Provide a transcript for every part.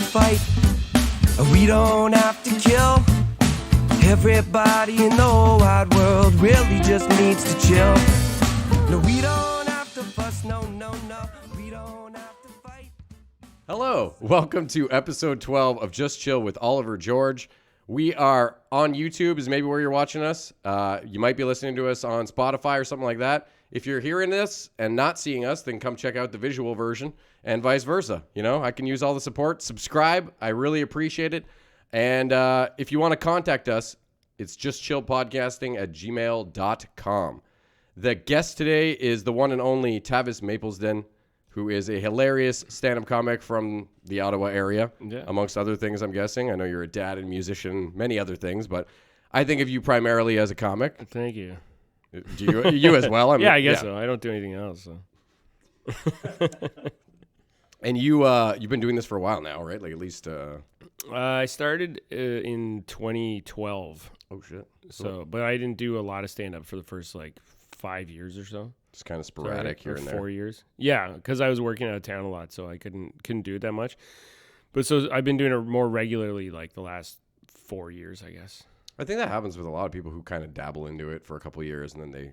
fight. We don't have to kill. Everybody in the whole wide world really just needs to chill. No, we don't have to fuss, no, we don't have to fight. Hello, welcome to episode 12 of Just Chill with Oliver George. We are on YouTube is maybe where you're watching us. You might be listening to us on Spotify or something like that. If you're hearing this and not seeing us, then come check out the visual version and vice versa. You know, I can use all the support. Subscribe. I really appreciate it. And if you want to contact us, it's justchillpodcasting@gmail.com. The guest today is the one and only Tavis Maplesden, who is a hilarious stand-up comic from the Ottawa area, amongst other things, I'm guessing. I know you're a dad and musician, many other things, but I think of you primarily as a comic. Thank you. Do you as well? I guess so. I don't do anything else. So. And you've been doing this for a while now, right? Like at least. I started in 2012. Oh shit! So, but I didn't do a lot of stand up for the first 5 years or so. It's kind of sporadic here and there. 4 years. Yeah, because I was working out of town a lot, so I couldn't do it that much. But so I've been doing it more regularly the last 4 years, I guess. I think that happens with a lot of people who kind of dabble into it for a couple of years and then they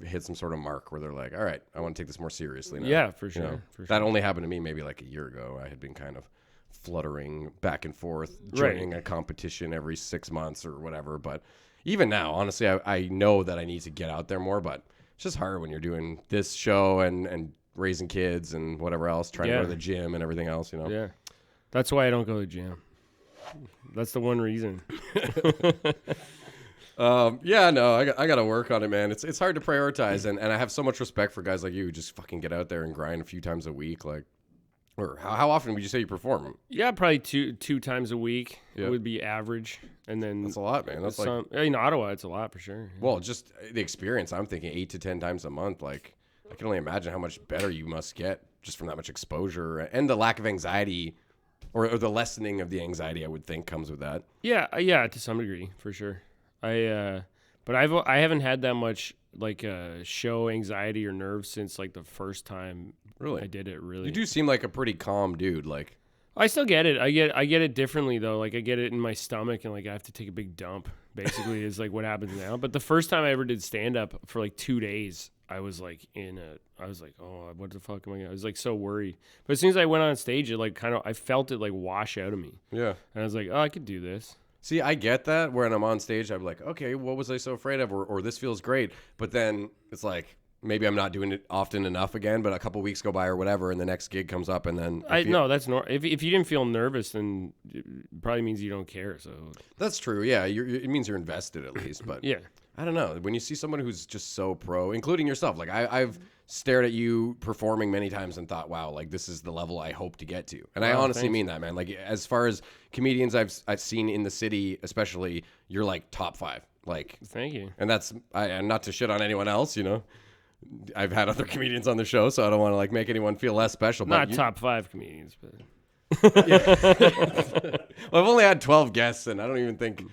hit some sort of mark where they're like, all right, I want to take this more seriously now. Yeah, for sure. You know? For sure. That only happened to me maybe a year ago. I had been kind of fluttering back and forth, joining a competition every 6 months or whatever. But even now, honestly, I know that I need to get out there more, but it's just hard when you're doing this show and raising kids and whatever else, trying to go to the gym and everything else, you know? Yeah. That's why I don't go to the gym. That's the one reason. I got to work on it, man. It's hard to prioritize, and I have so much respect for guys like you who just fucking get out there and grind a few times a week. Or how often would you say you perform? Yeah, probably two times a week would be average, and then that's a lot, man. That's in Ottawa, it's a lot for sure. Well, just the experience. I'm thinking 8 to 10 times a month. I can only imagine how much better you must get just from that much exposure and the lack of anxiety. Or the lessening of the anxiety, I would think, comes with that. Yeah, to some degree, for sure. But I haven't had that much show anxiety or nerves since the first time I did it. Really, you do seem like a pretty calm dude. I still get it. I get it differently though. I get it in my stomach and I have to take a big dump. Basically, is what happens now. But the first time I ever did stand up for 2 days, I was oh, what the fuck am I gonna? I was so worried. But as soon as I went on stage, it I felt it wash out of me. Yeah. And I was oh, I could do this. See, I get that. When I'm on stage, I'm okay, what was I so afraid of? Or this feels great. But then it's maybe I'm not doing it often enough again, but a couple weeks go by or whatever, and the next gig comes up, and then no, that's normal. If you didn't feel nervous, then it probably means you don't care. So that's true. Yeah, it means you're invested at least. But yeah, I don't know. When you see someone who's just so pro, including yourself, I've stared at you performing many times and thought, wow, this is the level I hope to get to. And I honestly mean that, man. As far as comedians I've seen in the city, especially, you're top 5. Thank you. And that's and not to shit on anyone else, you know. I've had other comedians on the show, so I don't want to make anyone feel less special. Not top 5 comedians, but well, I've only had 12 guests, and I don't even think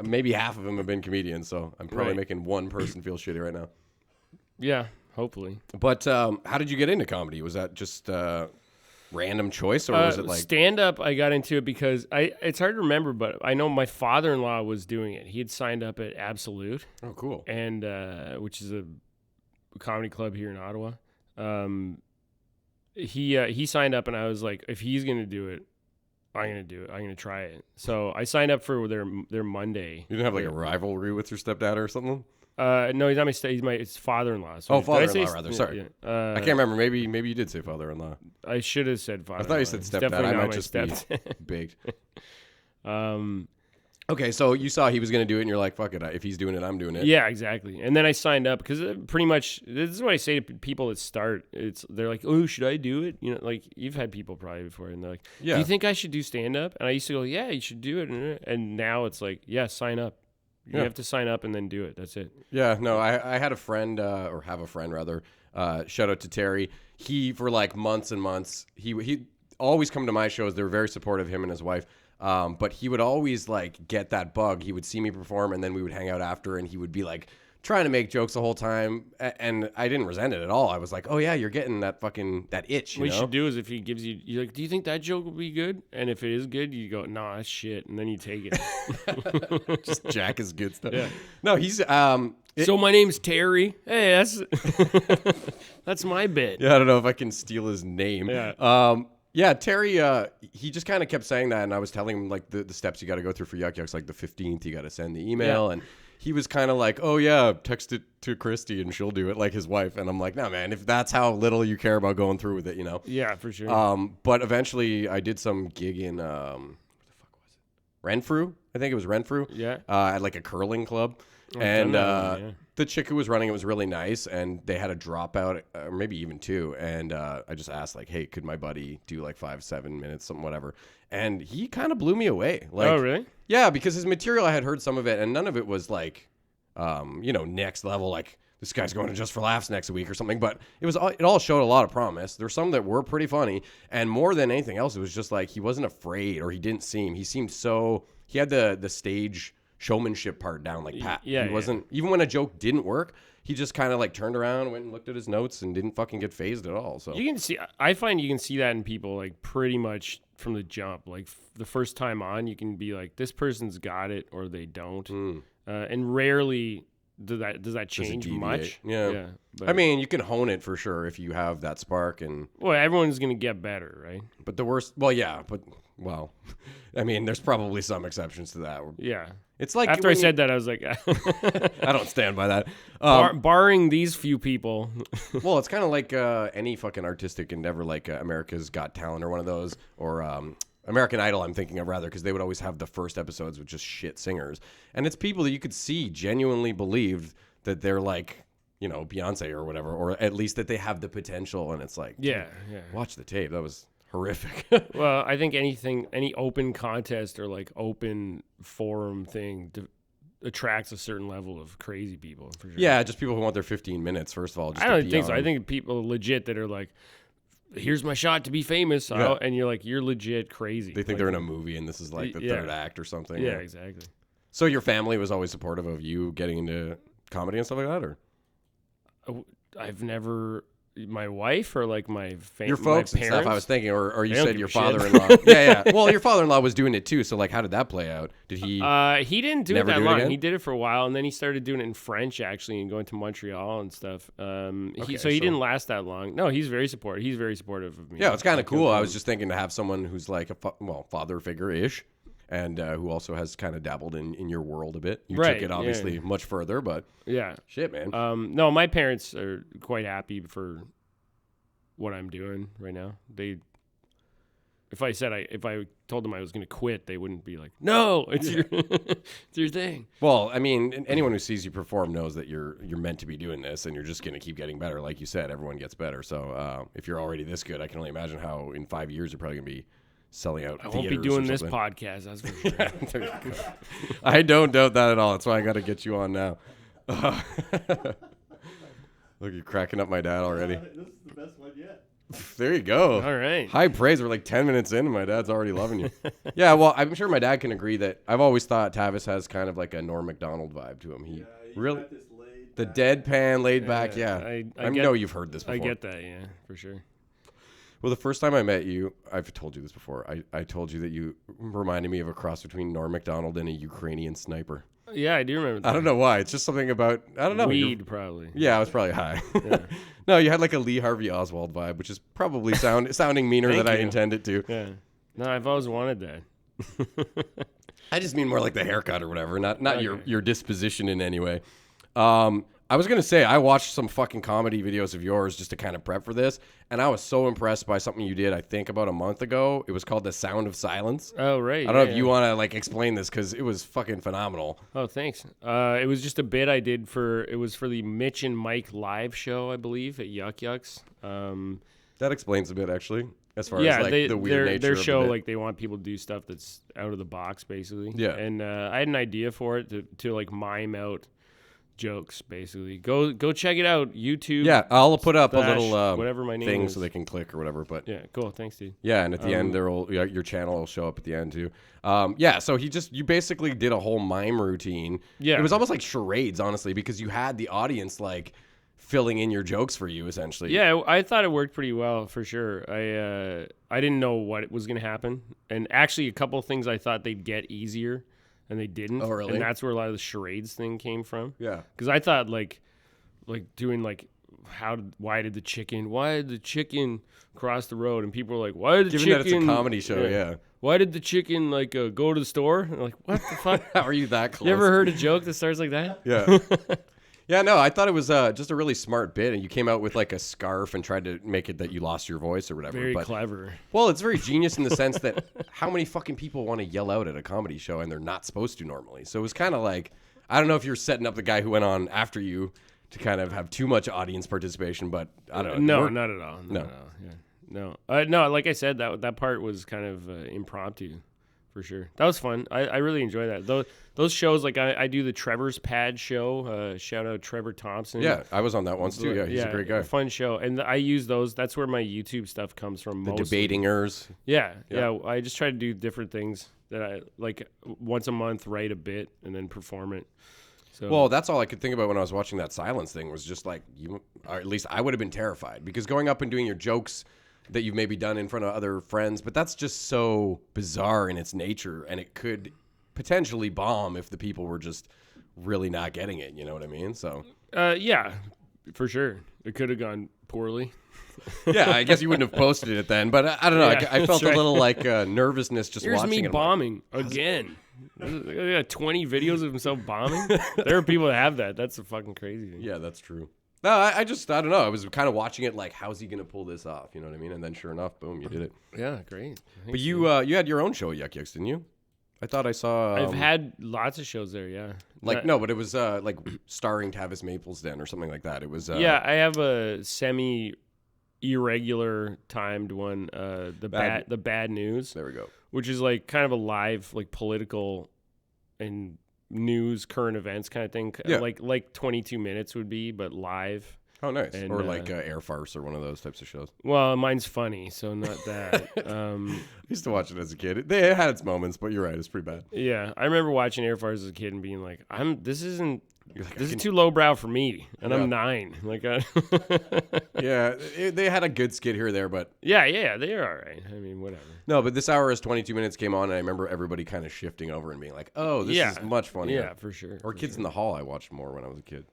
maybe half of them have been comedians. So I'm probably making one person feel shitty right now. Yeah, hopefully. But how did you get into comedy? Was that just random choice, or was it stand up? I got into it because it's hard to remember, but I know my father-in-law was doing it. He had signed up at Absolute. Oh, cool. And which is a comedy club here in Ottawa. He signed up, and I was if he's gonna do it, I'm gonna do it. I'm gonna try it. So I signed up for their Monday. You didn't have a rivalry with your stepdad or something? No, he's not he's my father-in-law. So father-in-law rather. Sorry, yeah, I can't remember. Maybe you did say father-in-law. I should have said father-in-law. I thought you said stepdad. I might just be baked. Okay, so you saw he was going to do it, and you're fuck it. If he's doing it, I'm doing it. Yeah, exactly. And then I signed up because pretty much this is what I say to people that start. They're oh, should I do it? You know, you've had people probably before, and they're do you think I should do stand up? And I used to go, yeah, you should do it. And now it's yeah, sign up. You have to sign up and then do it. That's it. Yeah, no, I had a friend, or have a friend rather. Shout out to Terry. He for months and months. He always come to my shows. They were very supportive, him and his wife. But he would always get that bug. He would see me perform, and then we would hang out after, and he would be trying to make jokes the whole time, and I didn't resent it at all. I was like, oh yeah, you're getting that itch. What you should do is if he gives you, you're like, do you think that joke will be good? And if it is good, you go, nah, that's shit, and then you take it. Just jack his good stuff. Yeah. No, he's so my name's Terry. Hey, that's my bit. Yeah, I don't know if I can steal his name. Yeah. Yeah, Terry, he just kind of kept saying that, and I was telling him, like, the steps you got to go through for Yuk Yuk's, like, the 15th, you got to send the email, and he was kind of like, oh, yeah, text it to Christy, and she'll do it, like his wife, and I'm like, no, man, if that's how little you care about going through with it, you know? Yeah, for sure. But eventually, I did some gig in, what the fuck was it? Renfrew? I think it was Renfrew. Yeah. At, like, a curling club. And the chick who was running it was really nice, and they had a dropout, or maybe even 2. And I just asked, like, hey, could my buddy do like 5-7 minutes, something, whatever. And he kind of blew me away. Like, oh, really? Yeah, because his material, I had heard some of it, and none of it was like, next level, like this guy's going to Just for Laughs next week or something. But it all showed a lot of promise. There's some that were pretty funny, and more than anything else, it was just like he wasn't afraid, or he seemed so. He had the stage showmanship part down like pat. Yeah, he wasn't even when a joke didn't work, he just kind of like turned around, went and looked at his notes, and didn't fucking get phased at all. So you can see, I find you can see that in people like pretty much from the jump. Like the first time on, you can be like, this person's got it or they don't, and rarely does that change much. Yeah. I mean, you can hone it for sure if you have that spark, and well, everyone's gonna get better, right? But the worst, well, I mean, there's probably some exceptions to that. Yeah. It's like after I said that, I was like, I don't stand by that. Barring these few people. Well, it's kind of like any fucking artistic endeavor, like America's Got Talent or one of those, or American Idol, I'm thinking of rather, because they would always have the first episodes with just shit singers. And it's people that you could see genuinely believed that they're like, Beyonce or whatever, or at least that they have the potential. And it's like, yeah. Watch the tape. That was horrific. Well, I think any open contest or like open forum thing attracts a certain level of crazy people. For sure. Yeah, just people who want their 15 minutes, first of all. Just I don't think so. I think people legit that are like, here's my shot to be famous. Yeah. And you're like, you're legit crazy. They think they're in a movie and this is like the third act or something. Yeah, exactly. So your family was always supportive of you getting into comedy and stuff like that, or? I've never... My wife or like my family, your folks my and stuff. I was thinking, or you said your shit. father-in-law. Yeah. Well, your father-in-law was doing it too. So like, how did that play out? Did he? He didn't do it that long. He did it for a while, and then he started doing it in French actually, and going to Montreal and stuff. He didn't last that long. No, he's very supportive. He's very supportive of me. Yeah, it's kind of cool. I was just thinking to have someone who's like a father figure-ish, and who also has kind of dabbled in your world a bit. You took it obviously much further, but shit, man. No, my parents are quite happy for what I'm doing right now. If I told them I was going to quit, they wouldn't be like, no, it's your thing. Well, I mean, anyone who sees you perform knows that you're meant to be doing this, and you're just going to keep getting better. Like you said, everyone gets better. So if you're already this good, I can only imagine how in 5 years you're probably going to be selling out. I won't be doing this podcast. That's for sure. I don't doubt that at all. That's why I got to get you on now. Look, you're cracking up my dad already. This is the best one yet. There you go. All right. High praise. We're like 10 minutes in, and my dad's already loving you. Yeah, well, I'm sure my dad can agree that I've always thought Tavis has kind of like a Norm Macdonald vibe to him. He really got this the deadpan, laid back. Yeah, I know you've heard this before. I get that. Yeah, for sure. Well, the first time I met you, I've told you this before. I told you that you reminded me of a cross between Norm Macdonald and a Ukrainian sniper. Yeah, I do remember that. I don't know why. It's just something about, I don't know. Weed, probably. Yeah, I was probably high. Yeah. No, you had like a Lee Harvey Oswald vibe, which is probably sounding meaner than I intended to. Yeah. No, I've always wanted that. I just mean more like the haircut or whatever, not your disposition in any way. I was going to say, I watched some fucking comedy videos of yours just to kind of prep for this, and I was so impressed by something you did, I think, about a month ago. It was called The Sound of Silence. Oh, right. I don't know if you want to, like, explain this, because it was fucking phenomenal. Oh, thanks. It was just a bit I did for the Mitch and Mike live show, I believe, at Yuk Yuk's. That explains a bit, actually, as far as, like, the weird nature their of show, it. like, they want people to do stuff that's out of the box, basically. Yeah. And I had an idea for it to like, mime out jokes, basically. Go check it out. YouTube. Yeah, I'll put up a slash little whatever my name thing is. so they can click or whatever. But Yeah, cool. Thanks, dude. yeah, and at the end, your channel will show up at the end too. Yeah, so you basically did a whole mime routine. Yeah. It was almost like charades, honestly, because you had the audience like filling in your jokes for you, essentially. Yeah, I thought it worked pretty well for sure. I didn't know what was going to happen, and actually, a couple of things I thought they'd get easier, and they didn't. Oh, really? And that's where a lot of the charades thing came from. Yeah. Because I thought like doing like why did the chicken cross the road, and people were like, why did the Given chicken? that it's a comedy show, yeah. Why did the chicken go to the store? And I'm like, what the fuck? How are you that close? You ever heard a joke that starts like that? Yeah. Yeah, no, I thought it was just a really smart bit, and you came out with like a scarf and tried to make it that you lost your voice or whatever. Very clever. Well, it's very genius in the sense that how many fucking people want to yell out at a comedy show and they're not supposed to normally. So it was kind of like, I don't know if you're setting up the guy who went on after you to kind of have too much audience participation, but I don't know. No, not at all. Not at all. Yeah. No, like I said, that part was kind of impromptu. For sure. That was fun. I really enjoy that. Those shows, like I do the Trevor's Pad show. Shout out Trevor Thompson. Yeah, I was on that once too. Yeah, he's a great guy. Fun show. And I use those. That's where my YouTube stuff comes from The mostly. debatingers. Yeah. I just try to do different things that I, like once a month, write a bit and then perform it. So. Well, that's all I could think about when I was watching that silence thing was just like, or at least I would have been terrified because going up and doing your jokes that you've maybe done in front of other friends, but that's just so bizarre in its nature, and it could potentially bomb if the people were just really not getting it, you know what I mean? So yeah, for sure. It could have gone poorly. yeah, I guess you wouldn't have posted it then, but I don't know. Yeah, I felt right. a little like nervousness just Here's watching me it. bombing again. I got 20 videos of himself bombing. There are people that have that. That's a fucking crazy thing. Yeah, that's true. No, I don't know. I was kind of watching it like, how's he going to pull this off? You know what I mean? And then sure enough, boom, you did it. Yeah, great. But you had your own show at Yuk Yuk's, didn't you? I thought I saw. I've had lots of shows there, yeah. No, but it was like starring Tavis Maplesden or something like that. It was. Yeah, I have a irregular timed one, the bad news. There we go. Which is like kind of a live, like political and news, current events kind of thing. Yeah. Like 22 minutes would be, but live. Oh, nice. And, or like Air Farce or one of those types of shows. Well, mine's funny, so not that. I used to watch it as a kid. They had its moments, but you're right, it's pretty bad. Yeah, I remember watching Air Farce as a kid and being like, this is too lowbrow for me, and I'm 9. Like, yeah, they had a good skit here or there, but yeah, they're all right. I mean, whatever. No, but this hour is 22 minutes came on, and I remember everybody kind of shifting over and being like, "Oh, this is much funnier." Yeah, for sure. Or Kids in the Hall, I watched more when I was a kid.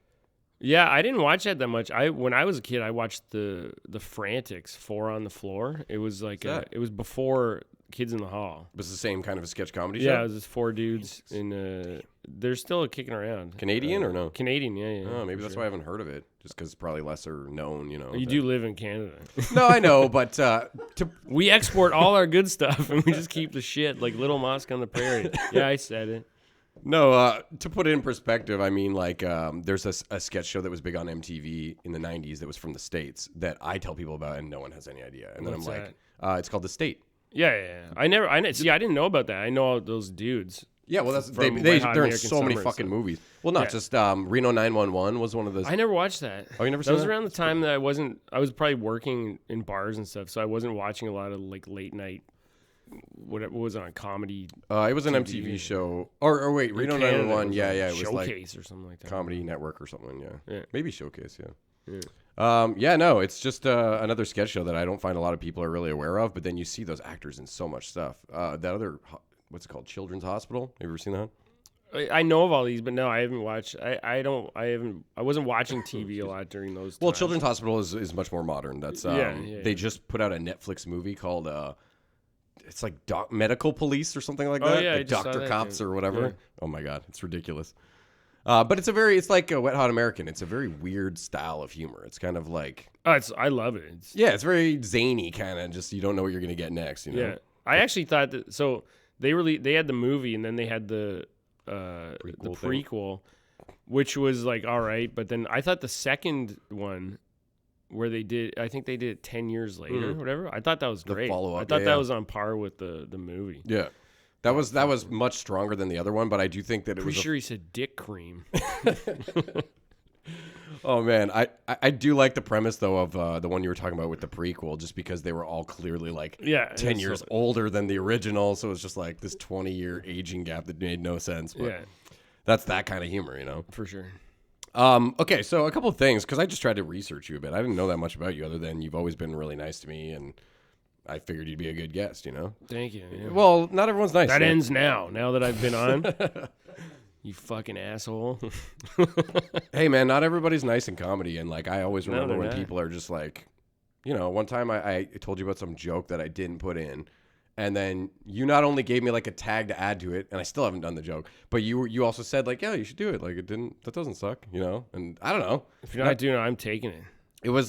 Yeah, I didn't watch that much. When I was a kid, I watched the Frantics 4 on the Floor. It was like it was before Kids in the Hall. It was the same kind of a sketch comedy show? Yeah, it was just 4 dudes in they're still kicking around. Canadian or no? Canadian, yeah. Oh, maybe that's why I haven't heard of it. Just because it's probably lesser known, you know. You do live in Canada. No, I know, but we export all our good stuff and we just keep the shit like Little Mosque on the Prairie. Yeah, I said it. No, to put it in perspective, I mean, like, there's a sketch show that was big on MTV in the 90s that was from the States that I tell people about and no one has any idea. And then What's I'm like, it's called The State. Yeah. I didn't know about that. I know all those dudes. Yeah, well, that's they're in so many fucking movies. Well, not just Reno 911 was one of those. I never watched that. Oh, you never seen that? That was around the time that I was probably working in bars and stuff, so I wasn't watching a lot of like late night. What was on comedy? It was an MTV show. Or wait, Reno 911. Yeah, it was Showcase like or something like that. Comedy Network or something. Yeah. Maybe Showcase. Yeah. Yeah. It's just another sketch show that I don't find a lot of people are really aware of. But then you see those actors in so much stuff. That other, what's it called, Children's Hospital? Have you ever seen that? I know of all these, but no, I haven't watched. I wasn't watching TV a lot during those. Well, times. Children's Hospital is much more modern. That's they just put out a Netflix movie called it's like Medical Police or something like that. Yeah, like Dr. Cops or whatever. Yeah. Oh my God, it's ridiculous. But it's like a Wet Hot American. It's a very weird style of humor. It's kind of like I love it. It's very zany kind of. Just you don't know what you're gonna get next. You know? Yeah, I actually thought that. So they had the movie and then they had the prequel, which was like all right. But then I thought the second one, where I think they did it 10 years later or whatever. I thought that was great. Follow-up, I thought that was on par with the movie. Yeah. That was much stronger than the other one, but I do think that it was. Pretty sure he said dick cream. Oh man, I do like the premise though of the one you were talking about with the prequel, just because they were all clearly like 10 years older than the original, so it's just like this 20-year aging gap that made no sense. But that's that kind of humor, you know, for sure. Okay, so a couple of things, because I just tried to research you a bit. I didn't know that much about you other than you've always been really nice to me, and I figured you'd be a good guest, you know. Thank you. Yeah. Well, not everyone's nice. That ends now that I've been on. You fucking asshole. Hey, man, not everybody's nice in comedy. And, like, I always remember when not. people are just like, you know, one time I told you about some joke that I didn't put in. And then you not only gave me, like, a tag to add to it, and I still haven't done the joke, but you also said, like, yeah, you should do it. Like, that doesn't suck, you know? And I don't know. If you're not doing it, I'm taking it. It was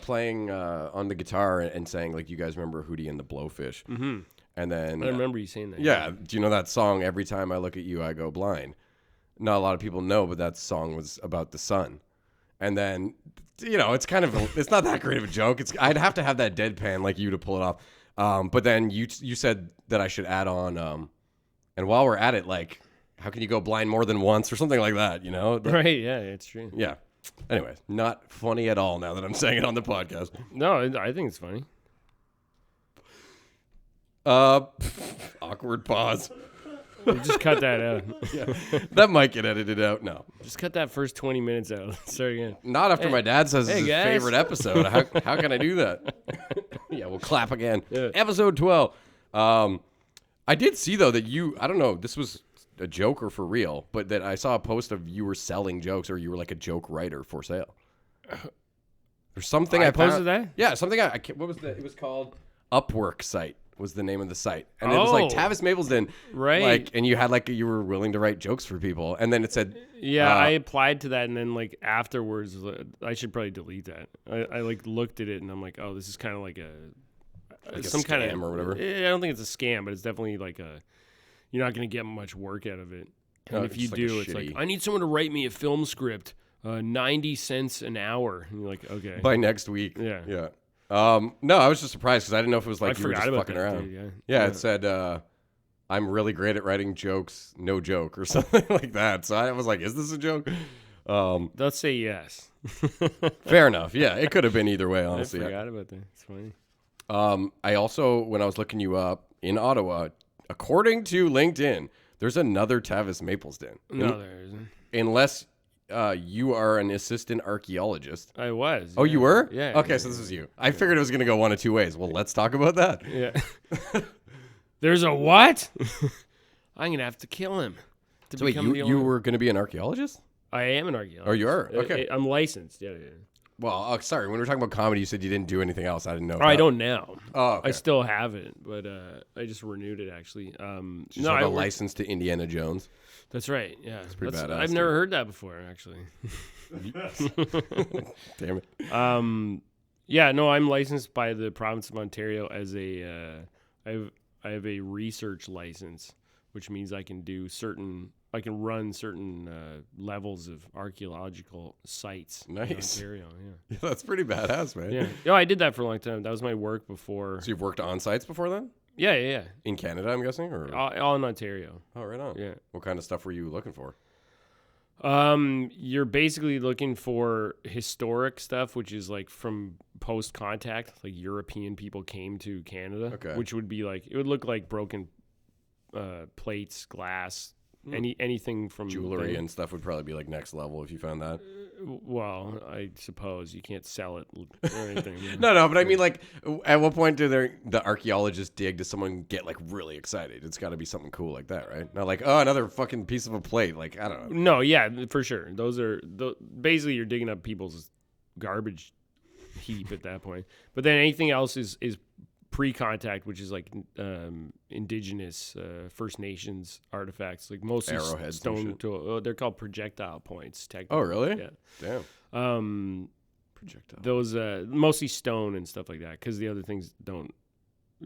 playing on the guitar and saying, like, you guys remember Hootie and the Blowfish. Mm-hmm. And then I remember you saying that. Yeah. Do you know that song, Every Time I Look at You, I Go Blind? Not a lot of people know, but that song was about the sun. And then, you know, it's not that great of a joke. I'd have to have that deadpan like you to pull it off. But then you said that I should add on, and while we're at it, like, how can you go blind more than once or something like that, you know? Right, yeah, it's true. Yeah. Anyway, not funny at all now that I'm saying it on the podcast. No, I think it's funny. Awkward pause. Just cut that out. Yeah. That might get edited out. No. Just cut that first 20 minutes out. Start again. Not after my dad says it's his guys. favorite episode. How can I do that? Yeah, we'll clap again. Yeah. Episode 12. I did see, though, that I don't know, this was a joke or for real, but that I saw a post of you were selling jokes or you were like a joke writer for sale. There's something I posted that? Yeah, something I can't, what was it was called Upwork site. Was the name of the site, and it was like Tavis Maplesden, right? Like, and you had like you were willing to write jokes for people, and then it said, yeah, I applied to that, and then like afterwards, I should probably delete that. I like looked at it, and I'm like, oh, this is kind of like some kind of or whatever. I don't think it's a scam, but it's definitely like you're not going to get much work out of it. And if you do, it's like, I need someone to write me a film script, 90 cents an hour, and you're like, okay, by next week, yeah. No, I was just surprised because I didn't know if it was like you were just fucking around. Dude, yeah, it said, I'm really great at writing jokes, no joke, or something like that. So I was like, is this a joke? Let's say yes. Fair enough. Yeah, it could have been either way, honestly. I forgot about that. It's funny. I also, when I was looking you up in Ottawa, according to LinkedIn, there's another Tavis Maplesden. No, there isn't. Unless you are an assistant archaeologist. I was. Oh, you were? Yeah. Okay, so this is you. I figured it was going to go one of two ways. Well, let's talk about that. Yeah. There's a what? I'm going to have to kill him. So wait, you were going to be an archaeologist? I am an archaeologist. Oh, you are? Okay. I'm licensed. Yeah. Well, sorry. When we were talking about comedy, you said you didn't do anything else. I didn't know. I don't now. Oh, okay. I still have it, but I just renewed it actually. You have a license to Indiana Jones. That's right. Yeah, it's pretty badass. I've never heard that before, actually. Damn it. Yeah, no, I'm licensed by the province of Ontario as I have a research license, which means I can run certain levels of archaeological sites. Nice. In Ontario, yeah, that's pretty badass, man. Yeah, no, I did that for a long time. That was my work before. So you've worked on sites before then? Yeah. In Canada, I'm guessing, or all in Ontario. Oh, right on. Yeah. What kind of stuff were you looking for? You're basically looking for historic stuff, which is like from post-contact, like European people came to Canada, which would be like, it would look like broken plates, glass, anything from jewelry and stuff would probably be like next level if you found that. Well, I suppose you can't sell it or anything. No, but I mean, like, at what point do the archaeologists dig? Does someone get like really excited? It's got to be something cool like that, right? Not like, oh, another fucking piece of a plate. Like, I don't know. No, yeah, for sure. Those are basically you're digging up people's garbage heap at that point. But then anything else is pre-contact, which is like indigenous First Nations artifacts, like mostly arrowheads, stone. They're called projectile points. Technically. Oh, really? Yeah. Damn. Projectile. Those mostly stone and stuff like that, because the other things don't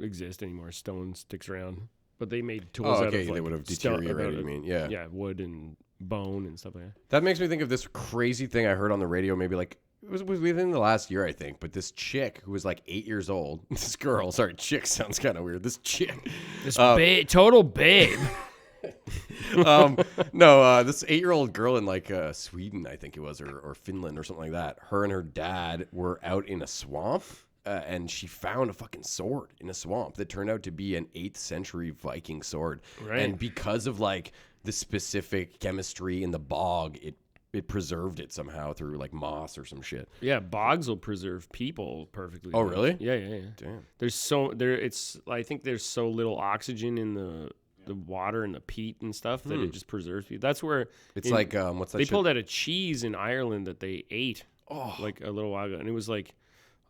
exist anymore. Stone sticks around, but they made tools out of like, they would have deteriorated. Stone, I mean, yeah, wood and bone and stuff like that. That makes me think of this crazy thing I heard on the radio maybe like it was within the last year, I think. But this chick who was like 8 years old, this girl, sorry, chick sounds kind of weird. This chick, This total babe. no, this 8-year-old girl in like Sweden, I think it was, or Finland or something like that. Her and her dad were out in a swamp, and she found a fucking sword in a swamp that turned out to be an 8th century Viking sword. Right. And because of like the specific chemistry in the bog, it preserved it somehow through like moss or some shit. Yeah, bogs will preserve people perfectly. Oh, really? Yeah. Damn. I think there's so little oxygen in the water and the peat and stuff that it just preserves people. That's where It's like what's that? they shit? pulled out a cheese in Ireland that they ate like a little while ago, and it was like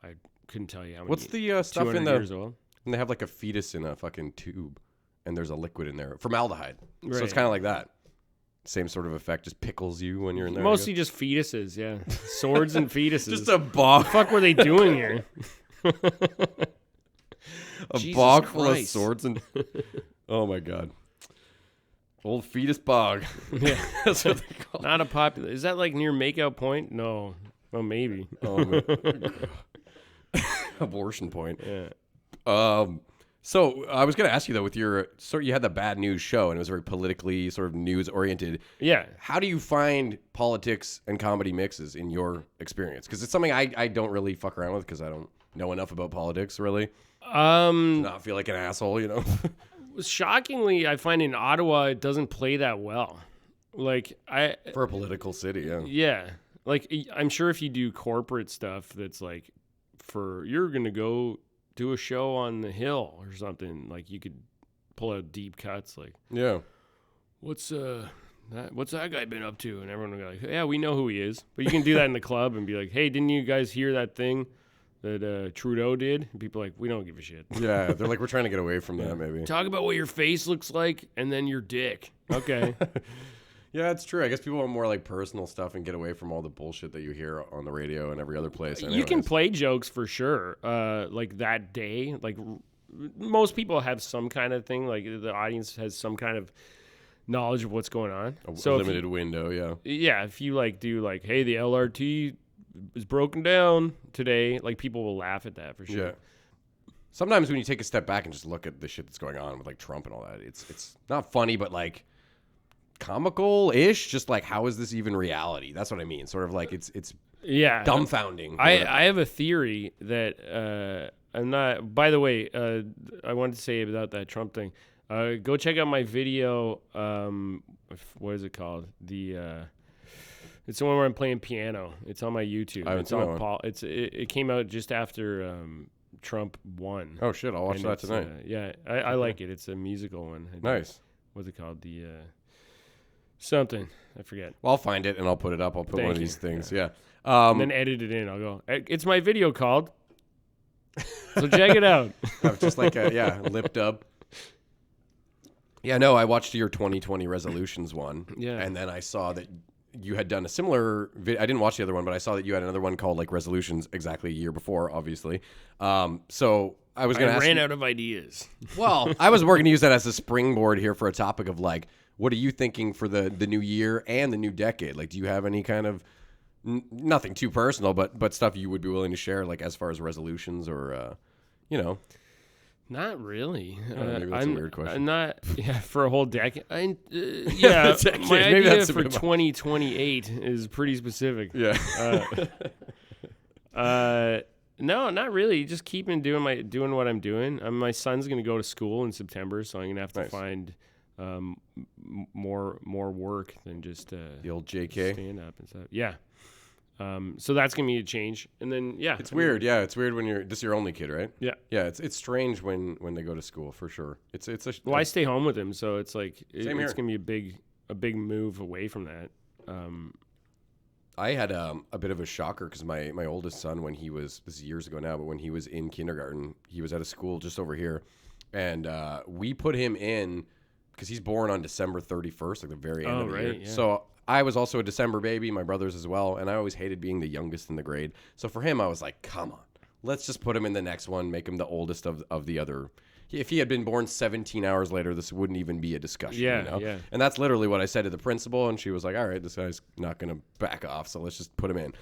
I couldn't tell you how many. What's the stuff in 200 years old? And they have like a fetus in a fucking tube, and there's a liquid in there, formaldehyde. So it's Right. kind of like that. Same sort of effect, just pickles you when you're in there. I Mostly guess. just fetuses, yeah. Swords and fetuses. Just a bog, What the fuck were they doing here? a Jesus bog full of Christ. swords and. Oh my god. Old fetus bog. Yeah. That's what they call it. Not a popular. Is that like near Makeout Point? No. Well, maybe. Oh, man. Abortion point. Yeah. So I was going to ask you though, with your you had the bad news show and it was very politically sort of news oriented. Yeah. How do you find politics and comedy mixes in your experience? Because it's something I don't really fuck around with because I don't know enough about politics really. Not feel like an asshole, you know. Shockingly, I find in Ottawa it doesn't play that well. Like For a political city, yeah. yeah. Like I'm sure if you do corporate stuff that's like you're going to go do a show on the Hill or something, like you could pull out deep cuts like, Yeah. what's that guy been up to? And everyone will be like, yeah, we know who he is. But you can do that in the club and be like, hey, didn't you guys hear that thing that Trudeau did? And people are like, we don't give a shit. Yeah, they're like, we're trying to get away from that maybe. Talk about what your face looks like and then your dick. Okay. Yeah, it's true. I guess people want more like personal stuff and get away from all the bullshit that you hear on the radio and every other place. You can anyways. play jokes for sure. Like that day, like most people have some kind of thing. Like the audience has some kind of knowledge of what's going on. So limited window, yeah. Yeah, if you like do like, hey, the LRT is broken down today, like people will laugh at that for sure. Yeah. Sometimes when you take a step back and just look at the shit that's going on with like Trump and all that, it's not funny, but like comical-ish. Just like, how is this even reality? That's what I mean. Sort of like it's Yeah, dumbfounding. I have a theory that I'm not. By the way, I wanted to say about that Trump thing. Go check out my video. What is it called? It's the one where I'm playing piano. It's on my YouTube. I haven't It's seen that on one. Paul. It came out just after Trump won. Oh shit! I'll watch And that it's, tonight. Yeah, I like it. It's a musical one. Nice. What's it called? The something I forget. Well, I'll find it and I'll put it up. I'll put one Thank of you. these things. Yeah. And then edit it in. I'll go. It's my video called. So check it out. Just like lipped up. Yeah, no, I watched your 2020 resolutions one. Yeah. And then I saw that you had done a similar I didn't watch the other one, but I saw that you had another one called like resolutions exactly a year before, obviously. So I was going to ask ran you, out of ideas. well, I was going to use that as a springboard here for a topic of like, what are you thinking for the new year and the new decade? Like, do you have any kind of nothing too personal, but stuff you would be willing to share, like as far as resolutions or, Not really. maybe that's a weird question. I'm not. Yeah, for a whole decade. A Yeah, decade. my Maybe idea that's a for bit much. 2028 is pretty specific. Yeah. No, not really. Just keeping doing what I'm doing. My son's gonna go to school in September, so I'm gonna have to Nice. find more work than just The old JK. stand up and stuff. Yeah. So that's gonna be a change, and then It's weird. Yeah, it's weird when this is your only kid, right? Yeah. Yeah, it's strange when they go to school for sure. It's a Well, I stay home with him, so it's like Same here. it's gonna be a big move away from that. I had a bit of a shocker because my oldest son, when he was, this is years ago now, but when he was in kindergarten, he was at a school just over here, and we put him in because he's born on December 31st, like the very end of the year. Yeah. So I was also a December baby, my brothers as well, and I always hated being the youngest in the grade. So for him, I was like, come on, let's just put him in the next one, make him the oldest of the other. If he had been born 17 hours later, this wouldn't even be a discussion. Yeah, you know? yeah. And that's literally what I said to the principal, and she was like, all right, this guy's not going to back off, so let's just put him in.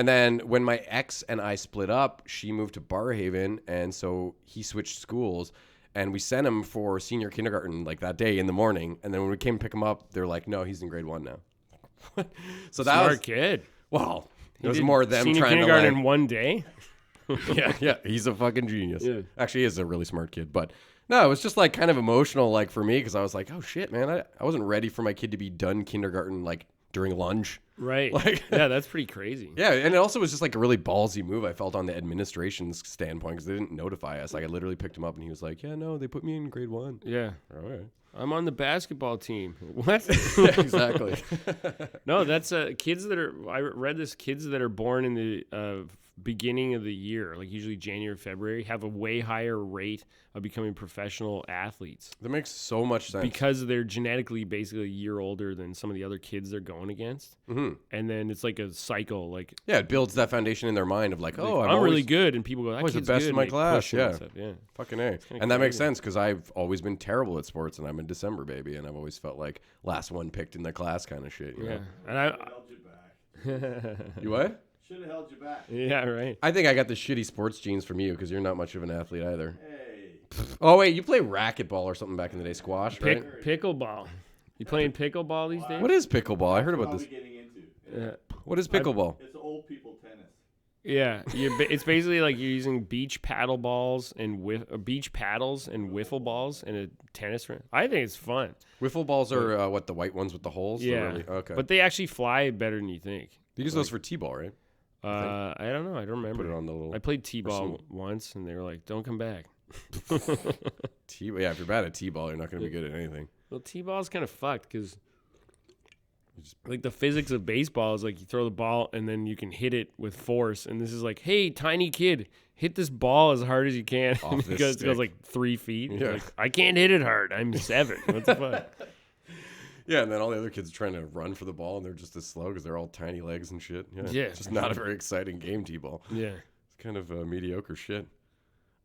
And then when my ex and I split up, she moved to Barrhaven, and so he switched schools, and we sent him for senior kindergarten like that day in the morning. And then when we came to pick him up, they're like, "No, he's in grade 1 now." So that Smart was kid. well. It was did more them senior trying to kindergarten like, in one day. yeah, he's a fucking genius. Yeah. Actually, he is a really smart kid. But no, it was just like kind of emotional, like for me, because I was like, oh shit, man, I wasn't ready for my kid to be done kindergarten like during lunch. Right. Like, yeah, that's pretty crazy. Yeah, and it also was just like a really ballsy move I felt on the administration's standpoint because they didn't notify us. Like I literally picked him up and he was like, yeah, no, they put me in grade 1. Yeah. All right. I'm on the basketball team. What? Exactly. No, that's kids that are. I read this. Kids that are born in the beginning of the year, like usually January, February, have a way higher rate of becoming professional athletes That makes so much sense. because they're genetically basically a year older than some of the other kids they're going against. Mm-hmm. And then it's like a cycle. Like, Yeah, it builds that foundation in their mind of like, oh, I'm always, really good, and people go, that always the kid's best good, in my and they class. push them and Yeah. stuff. Yeah. Fucking A. kinda And that makes crazy. sense because I've always been terrible at sports and I'm a December baby and I've always felt like last one picked in the class kind of shit. You Yeah. know? And I. Held you back. You what? Should have held you back. Yeah. Right. I think I got the shitty sports genes from you because you're not much of an athlete either. Hey. Oh, wait, you play racquetball or something back in the day, squash, right? Pickleball. You playing pickleball these days? What is pickleball? I heard about What are this. we getting into? Yeah. What is pickleball? It's old people tennis. Yeah, it's basically like you're using beach paddle balls and beach paddles and wiffle balls and a tennis ring. I think it's fun. Wiffle balls are what, the white ones with the holes? Yeah, Okay. but they actually fly better than you think. you use those for T-ball, right? I don't know. I don't remember. Put it on the little I played Tball once, and they were like, "Don't come back." Yeah, if you're bad at T-ball, you're not going to be good at anything. Well, Tball's kind of fucked because, like, the physics of baseball is like you throw the ball and then you can hit it with force, and this is like, "Hey, tiny kid, hit this ball as hard as you can." Off this because it goes stick. like 3 feet. Yeah. Like, I can't hit it hard. I'm 7. What the fuck? Yeah, and then all the other kids are trying to run for the ball, and they're just as slow because they're all tiny legs and shit. Yeah. It's just not a very exciting game, T-ball. Yeah. It's kind of mediocre shit.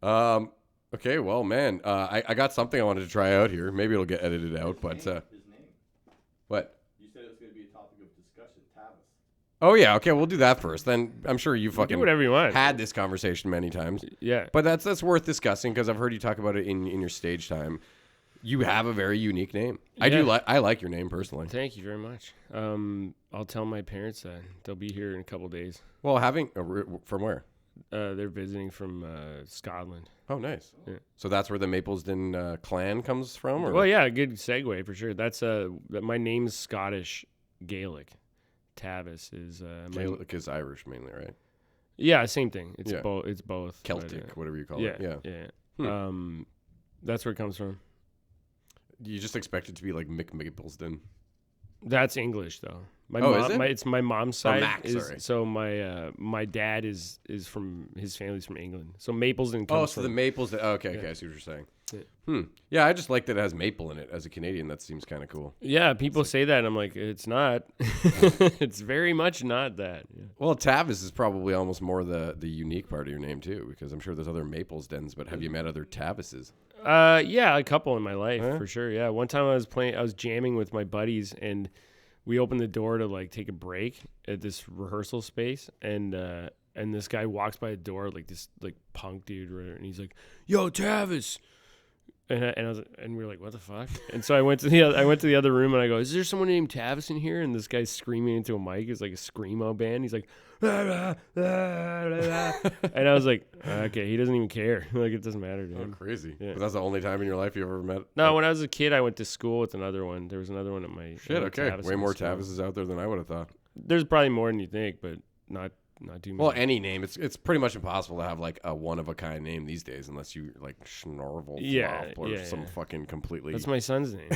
Okay, well, man, I got something I wanted to try out here. Maybe it'll get edited out, but His name. what? You said it was going to be a topic of discussion. Tavis. Oh, yeah, okay, we'll do that first. Then I'm sure you fucking Do whatever you want. had this conversation many times. Yeah. But that's worth discussing because I've heard you talk about it in your stage time. You have a very unique name. Yeah. I like your name personally. Thank you very much. I'll tell my parents that they'll be here in a couple days. Well, from where? They're visiting from Scotland. Oh, nice. Yeah. So that's where the Maplesden clan comes from? Or? Well, yeah, good segue for sure. That's my name's Scottish Gaelic. Tavis is Gaelic is Irish mainly, right? yeah, same thing. It's Yeah. both. It's both. but, Celtic, whatever you call yeah, it. Yeah. yeah. That's where it comes from. You just expect it to be like Mick Maplesden. That's English though. My Oh, mom, is it? it's my mom's side. Mac, is, sorry. so my dad is from his family's from England. So Maplesden comes Oh, so the from Maples. Okay, I see what you're saying. Yeah. Yeah, I just like that it has maple in it. As a Canadian, that seems kind of cool. Yeah, people say that, and I'm like, it's not. It's very much not that. Yeah. Well, Tavis is probably almost more the unique part of your name too, because I'm sure there's other Maplesdens. But have you met other Tavises? Yeah, a couple in my life Yeah? for sure. Yeah, one time I was jamming with my buddies, and we opened the door to like take a break at this rehearsal space, and this guy walks by the door like this like punk dude, right, and he's like, "Yo, Tavis." And we were like, what the fuck? And so I went to the other room and I go, is there someone named Tavis in here? And this guy's screaming into a mic. It's like a screamo band. He's like, "Ah, ah, ah, ah." And I was like, okay, he doesn't even care. Like, it doesn't matter to Oh, him. crazy! Yeah. But that's the only time in your life you ever met. No, when I was a kid, I went to school with another one. There was another one at my Shit. Okay, Tavis way in more school. Tavises out there than I would have thought. There's probably more than you think, but not too many. Well, any name, it's pretty much impossible to have like a one of a kind name these days, unless you like Schnorvel Yeah, Flop or yeah, some yeah. fucking completely. That's my son's name.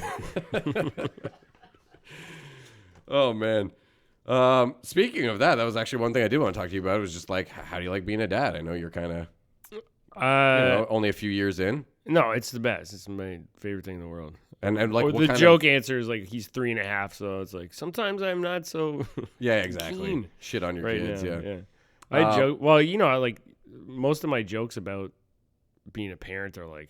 Oh man. Speaking of that was actually one thing I did want to talk to you about. It was just like, how do you like being a dad? I know you're kind of only a few years in, No, it's the best. It's my favorite thing in the world. and like Or what the kind joke answer is like he's 3.5, so it's like sometimes I'm not so yeah, exactly. keen Shit on your right kids, now. yeah. I joke. Well, I like most of my jokes about being a parent are like,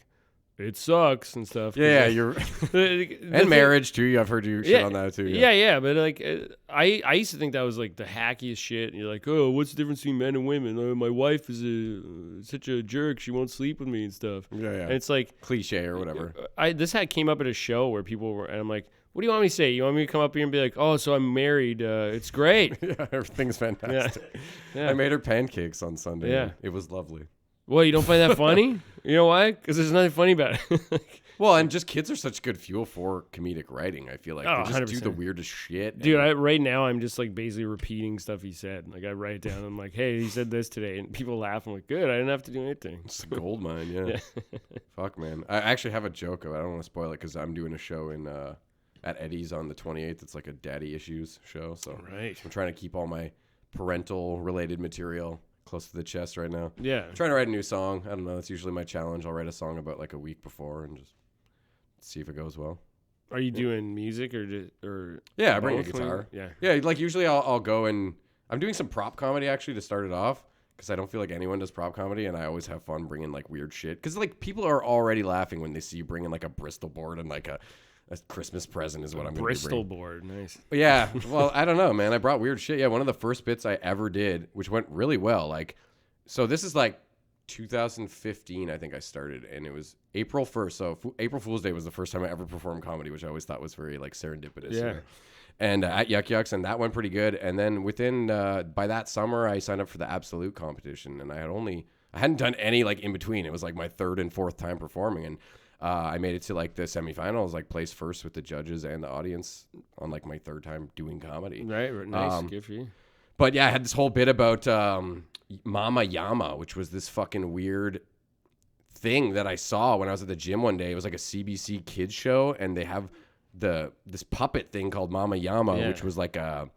it sucks and stuff. Yeah, you're and marriage too. I've heard you shit on that too. Yeah. But like, I used to think that was like the hackiest shit. And you're like, oh, what's the difference between men and women? Oh, my wife is such a jerk. She won't sleep with me and stuff. Yeah. And it's like cliche or whatever. This came up at a show where people were, and I'm like, what do you want me to say? You want me to come up here and be like, oh, so I'm married. It's great. Yeah, everything's fantastic. Yeah. I made her pancakes on Sunday. Yeah. It was lovely. Well, you don't find that funny? You know why? Because there's nothing funny about it. Well, and just kids are such good fuel for comedic writing. I feel like Oh, they just do 100%. the weirdest shit. Dude, and- right now I'm just like basically repeating stuff he said. Like I write it down. I'm like, hey, he said this today, and people laugh. I'm like, good. I didn't have to do anything. It's a gold mine, yeah. Fuck, man. I actually have a joke. I don't want to spoil it because I'm doing a show in at Eddie's on the 28th. It's like a daddy issues show. So Right. I'm trying to keep all my parental related material close to the chest right now. Yeah. I'm trying to write a new song. I don't know. That's usually my challenge. I'll write a song about like a week before and just see if it goes well. Are you doing music or? Yeah, I bring a both? guitar. Yeah. Yeah, like usually I'll go and I'm doing some prop comedy actually to start it off because I don't feel like anyone does prop comedy and I always have fun bringing like weird shit because like people are already laughing when they see you bringing like a Bristol board and like a Christmas present is what I'm going to Bristol bring. board, nice. Yeah, well, I don't know, man. I brought weird shit. Yeah, one of the first bits I ever did, which went really well. Like, so this is like 2015, I think I started, and it was April 1st. So April Fool's Day was the first time I ever performed comedy, which I always thought was very like serendipitous. Yeah. And at Yuk Yuk's, and that went pretty good. And then within by that summer, I signed up for the Absolute competition, and I hadn't done any like in between. It was like my third and fourth time performing, and I made it to like the semifinals, like placed first with the judges and the audience on like my third time doing comedy. Right, nice, good for you. But yeah, I had this whole bit about Mama Yama, which was this fucking weird thing that I saw when I was at the gym one day. It was like a CBC kids show, and they have this puppet thing called Mama Yama, which was like a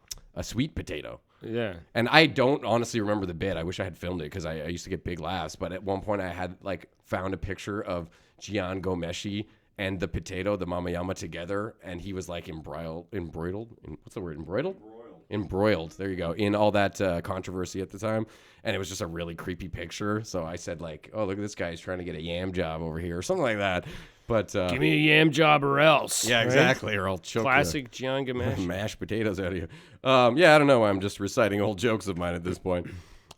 sweet potato. Yeah. And I don't honestly remember the bit. I wish I had filmed it because I used to get big laughs. But at one point I had like found a picture of Gian Gomeshi and the potato, the Mama Yama together. And he was like embroiled. What's the word? Embroiled. There you go. In all that controversy at the time. And it was just a really creepy picture. So I said like, oh, look at this guy. He's trying to get a yam job over here or something like that. But Give me a yam job or else. yeah, right? exactly. Or I'll choke Classic John Gamesh. mashed potatoes out of you. Yeah, I don't know. I'm just reciting old jokes of mine at this point.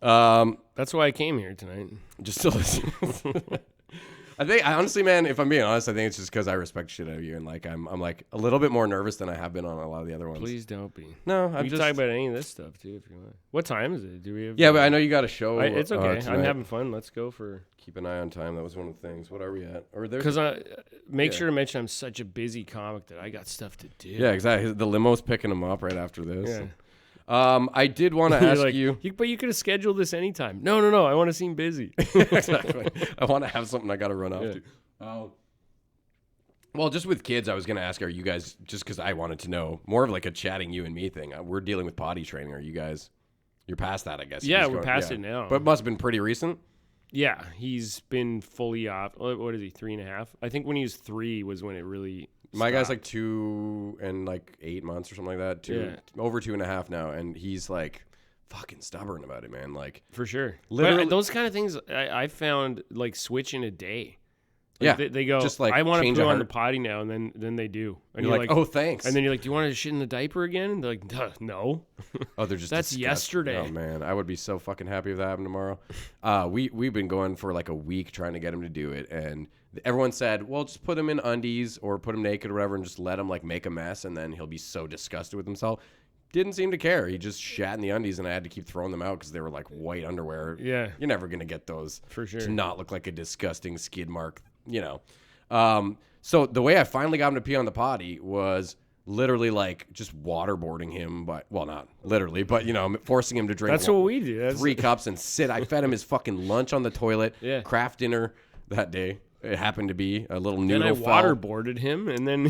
That's why I came here tonight. Just to listen. I honestly, man, if I'm being honest, I think it's just because I respect shit out of you, and like I'm like a little bit more nervous than I have been on a lot of the other ones. Please don't be. No, We I'm can just talk about any of this stuff too if you want. What time is it? Do we have? Yeah, but I know you got a show. It's okay. I'm tonight. having fun. Let's go for. Keep an eye on time. That was one of the things. What are we at? Or there's Because I make sure to mention I'm such a busy comic that I got stuff to do. yeah, exactly. The limo's picking him up right after this. Yeah. I did want to You're ask like, you. But you could have scheduled this anytime. No. I want to seem busy. Exactly. I want to have something I got to run off to. Well, just with kids, I was going to ask, are you guys, just because I wanted to know, more of like a chatting you and me thing. We're dealing with potty training. Are you guys, you're past that, I guess. Yeah, You're just we're going- past it now. But it must have been pretty recent. Yeah, he's been fully off. What is he, 3.5? I think when he was 3 was when it really My guy's stopped. like 2 and like 8 months or something like that. Over 2.5 now. And he's like fucking stubborn about it, man. Like, For sure. Literally- But those kind of things I found like switch in a day. yeah. They go, just like I want to change put a on the heart. potty now, and then they do. And You're like, oh, thanks. And then you're like, do you want to shit in the diaper again? And they're like, "Duh, no. Oh, they're just That's disgusting. yesterday. Oh man, I would be so fucking happy if that happened tomorrow. We've been going for like a week trying to get him to do it, and everyone said, well, just put him in undies or put him naked or whatever, and just let him like make a mess, and then he'll be so disgusted with himself. Didn't seem to care. He just shat in the undies, and I had to keep throwing them out because they were like white underwear. Yeah. You're never gonna get those For sure. to not look like a disgusting skid mark, you know. So the way I finally got him to pee on the potty was literally like just waterboarding him, but well, not literally, but you know, forcing him to drink. That's what we do. That's 3 cups and sit. I fed him his fucking lunch on the toilet. Yeah. Kraft dinner that day. It happened to be a little Then noodle. I fell. waterboarded him, and then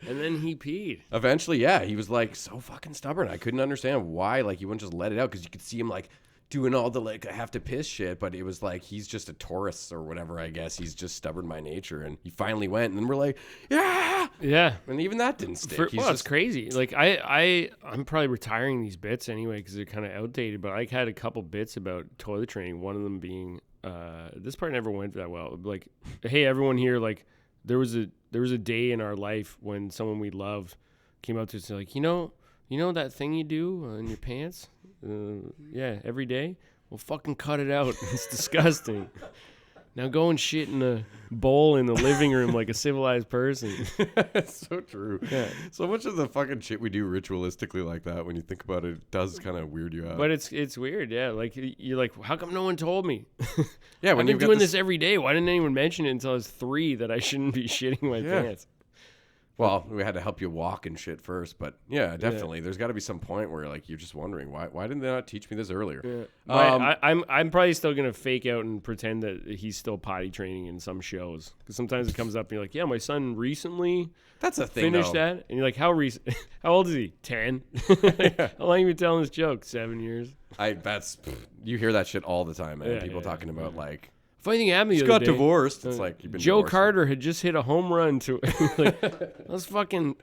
and then he peed. Eventually, yeah, he was like so fucking stubborn. I couldn't understand why. Like he wouldn't just let it out because you could see him like doing all the like I have to piss shit, but it was like he's just a Taurus or whatever. I guess he's just stubborn by nature, and he finally went, and then we're like, yeah, Yeah. and even that didn't stick. He's It's just crazy. Like I'm probably retiring these bits anyway because they're kind of outdated. But I had a couple bits about toilet training. One of them being this part never went that well. Like, hey, everyone here, like, there was a day in our life when someone we loved came up to us and like, you know that thing you do in your pants? Yeah, every day? Well, fucking cut it out. It's disgusting. Now go and shit in a bowl in the living room like a civilized person. It's so true. Yeah. So much of the fucking shit we do ritualistically like that, when you think about it, it does kind of weird you out. But it's weird, yeah. Like, you're like, how come no one told me? Yeah, I've when been you've got doing this every day. Why didn't anyone mention it until I was 3 that I shouldn't be shitting my pants? Well, we had to help you walk and shit first, but yeah, definitely. There's got to be some point where like you're just wondering why didn't they not teach me this earlier? Yeah. I'm probably still gonna fake out and pretend that he's still potty training in some shows, because sometimes it comes up and you're like, yeah, my son recently That's a thing. finished though. that, and you're like, how recent? How old is he? 10. How long have you been telling this joke? 7 years. You hear that shit all the time, man. Yeah, People yeah, talking about like Funny thing happened the he's other got day. divorced. It's like you've been Joe divorced. Carter had just hit a home run to like, that was fucking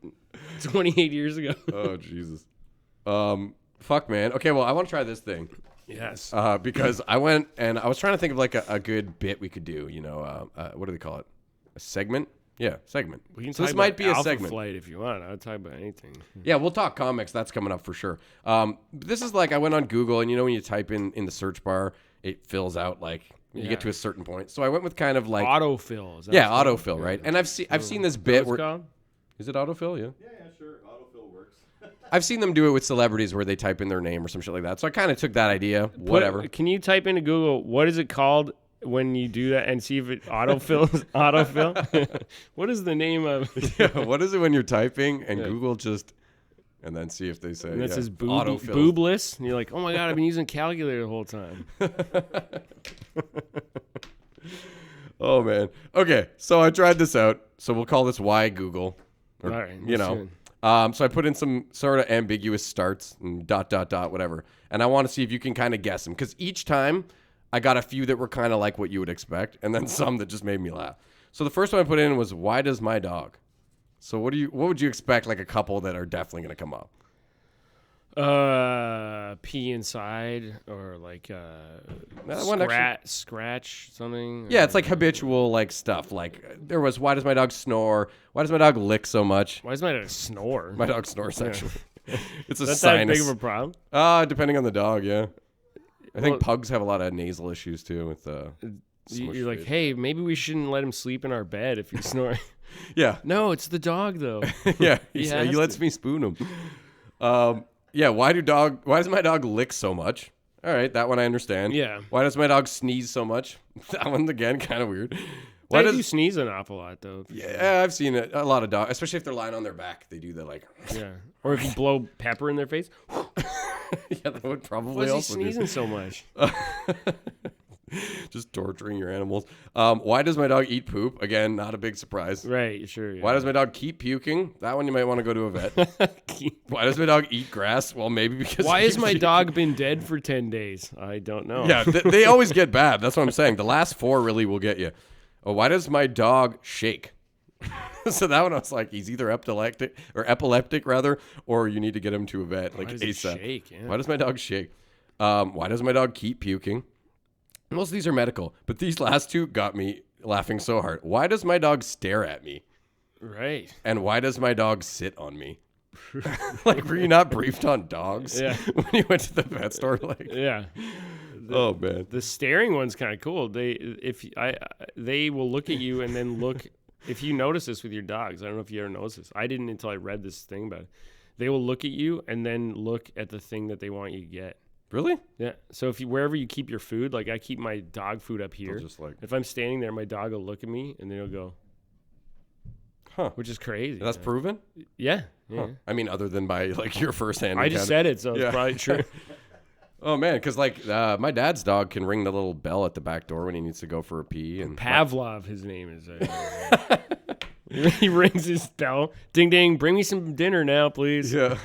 28 years ago. Oh Jesus. Fuck man. Okay, well I want to try this thing. Yes. Because I went and I was trying to think of like a good bit we could do. You know, what do they call it? A segment? Yeah, segment. We can So talk this might about be a Alpha segment. Flight if you want. I would talk about anything. Yeah, we'll talk comics. That's coming up for sure. This is like I went on Google, and you know when you type in the search bar, it fills out like you Yeah. get to a certain point. So I went with kind of like Autofill. Is that yeah, what it's autofill, called? right? And I've seen this Is that bit what it's where called? is it autofill? Yeah. Yeah, sure. Autofill works. I've seen them do it with celebrities where they type in their name or some shit like that. So I kind of took that idea, whatever. Can you type into Google what is it called when you do that and see if it autofills? Autofill. What is the name of? Yeah, what is it when you're typing and Yeah. Google just and then see if they say And that yeah, says autofill. boobless, and you're like, oh my god, I've been using calculator the whole time. Oh man. Okay, so I tried this out. So we'll call this Why Google. Or, All right, you let's know. do it. So I put in some sort of ambiguous starts and ... whatever. And I want to see if you can kind of guess them, because each time I got a few that were kind of like what you would expect, and then some that just made me laugh. So the first one I put in was, why does my dog? So what would you expect, like a couple that are definitely going to come up? Pee inside, or like one actually- scratch something. Yeah, it's like habitual like stuff. Like there was, why does my dog snore? Why does my dog lick so much? Why does my dog snore? My dog snores actually. It's a That's that sinus. big of a problem. Depending on the dog, yeah. I think Well- pugs have a lot of nasal issues too with You're like, hey, maybe we shouldn't let him sleep in our bed if he's snoring. yeah. No, it's the dog though. Yeah, He he has lets to. me spoon him. Yeah, why does my dog lick so much? All right, that one I understand. Yeah. Why does my dog sneeze so much? That one again kind of weird. Why Why do you does sneeze an awful lot though? Yeah, I've seen it. A lot of dogs, especially if they're lying on their back, they do the like Yeah. Or if you blow pepper in their face. yeah, that would probably Why is he also do. sneezing so much? Just torturing your animals. Why does my dog eat poop? Again, not a big surprise. Right, sure. Yeah. Why does my dog keep puking? That one you might want to go to a vet. Why does my dog eat grass? Well, maybe because Why he has keeps my eating- dog been dead for 10 days? I don't know. Yeah, they always get bad. That's what I'm saying. The last 4 really will get you. Oh, why does my dog shake? So that one I was like, he's either epileptic rather, or you need to get him to a vet like does it ASAP. shake? Yeah. Why does my dog shake? Why does my dog keep puking? Most of these are medical, but these last 2 got me laughing so hard. Why does my dog stare at me? Right. And why does my dog sit on me? Like, were you not briefed on dogs Yeah. when you went to the vet store? Like, Yeah. oh man. The staring one's kind of cool. They will look at you and then look. If you notice this with your dogs, I don't know if you ever noticed this. I didn't until I read this thing about it. They will look at you and then look at the thing that they want you to get. Really? Yeah. So wherever you keep your food, like I keep my dog food up here. Just like, If I'm standing there, my dog will look at me and then he'll go, huh? which is crazy. That's proven? Yeah. Yeah. Huh. I mean, other than by like your firsthand. I just said it, so Yeah. it's probably true. Oh man, because like my dad's dog can ring the little bell at the back door when he needs to go for a pee. And Pavlov, his name is. He rings his bell. Ding ding, bring me some dinner now, please. yeah,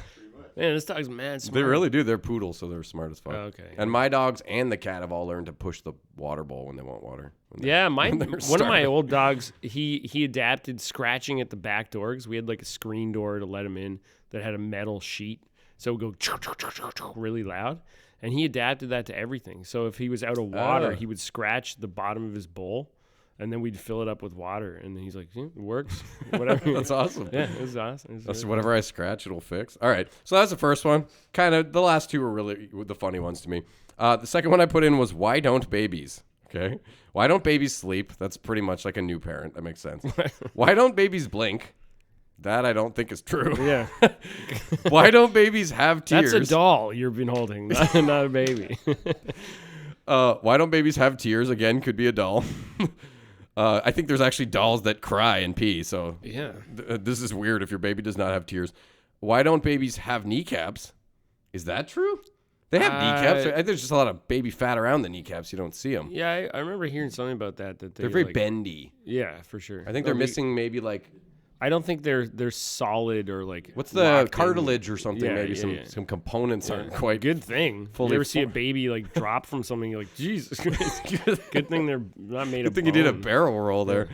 Man, this dog's mad smart. they really do. They're poodles, so they're smart as fuck. Oh, okay. And my dogs and the cat have all learned to push the water bowl when they want water. Yeah, when they're one of my starving. old dogs, he adapted scratching at the back door because we had like a screen door to let him in that had a metal sheet, so it would go really loud. And he adapted that to everything. So if he was out of water, Oh. he would scratch the bottom of his bowl, and then we'd fill it up with water. And then he's like, it works. Whatever. That's awesome. Yeah, it was awesome. It was That's really whatever I scratch, it'll fix. All right. So that's the first one. Kind of the last two were really the funny ones to me. The second one I put in was why don't babies? Okay. Why don't babies sleep? That's pretty much like a new parent. That makes sense. Why don't babies blink? That I don't think is true. Yeah. Why don't babies have tears? That's a doll you've been holding, not a baby. Why don't babies have tears? Again, could be a doll. I think there's actually dolls that cry and pee. So Yeah. This is weird if your baby does not have tears. Why don't babies have kneecaps? Is that true? They have kneecaps. There's just a lot of baby fat around the kneecaps. You don't see them. Yeah, I remember hearing something about that. They're very like, bendy. Yeah, for sure. I think they're missing maybe like I don't think they're solid or like. what's the locked in. cartilage or something? Yeah, Maybe yeah, some components aren't quite Good thing. fully You ever see a formed. baby like drop from something? You're like, Jesus Christ. Good thing they're not made of Good thing you did a bone. barrel roll there.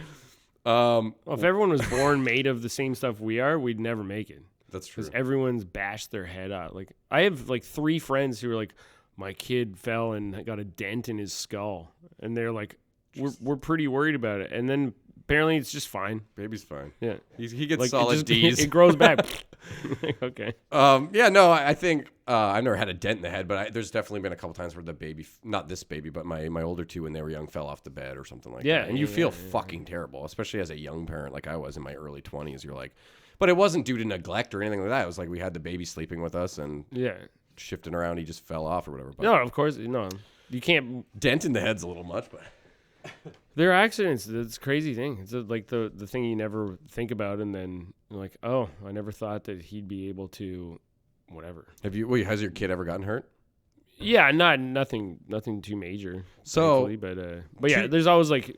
Well, if everyone was born made of the same stuff we are, we'd never make it. That's true. Because everyone's bashed their head out. Like I have like 3 friends who are like, my kid fell and got a dent in his skull, and they're like, we're pretty worried about it. And then apparently it's just fine. Baby's fine. Yeah, He gets like solid D's. It grows back. Okay. Yeah, no, I think I've never had a dent in the head, but there's definitely been a couple times where the baby, not this baby, but my older two when they were young, fell off the bed or something like Yeah, that. And you yeah, feel yeah, fucking terrible, especially as a young parent like I was in my early 20s. You're like, but it wasn't due to neglect or anything like that. It was like we had the baby sleeping with us and Yeah. shifting around. He just fell off or whatever. But No, of course, no. You can't. dent in the head's a little much, but There are accidents. It's a crazy thing. It's like the thing you never think about, and then you're like, oh, I never thought that he'd be able to, whatever. has your kid ever gotten hurt? Yeah, nothing too major. So- thankfully, but yeah, there's always like,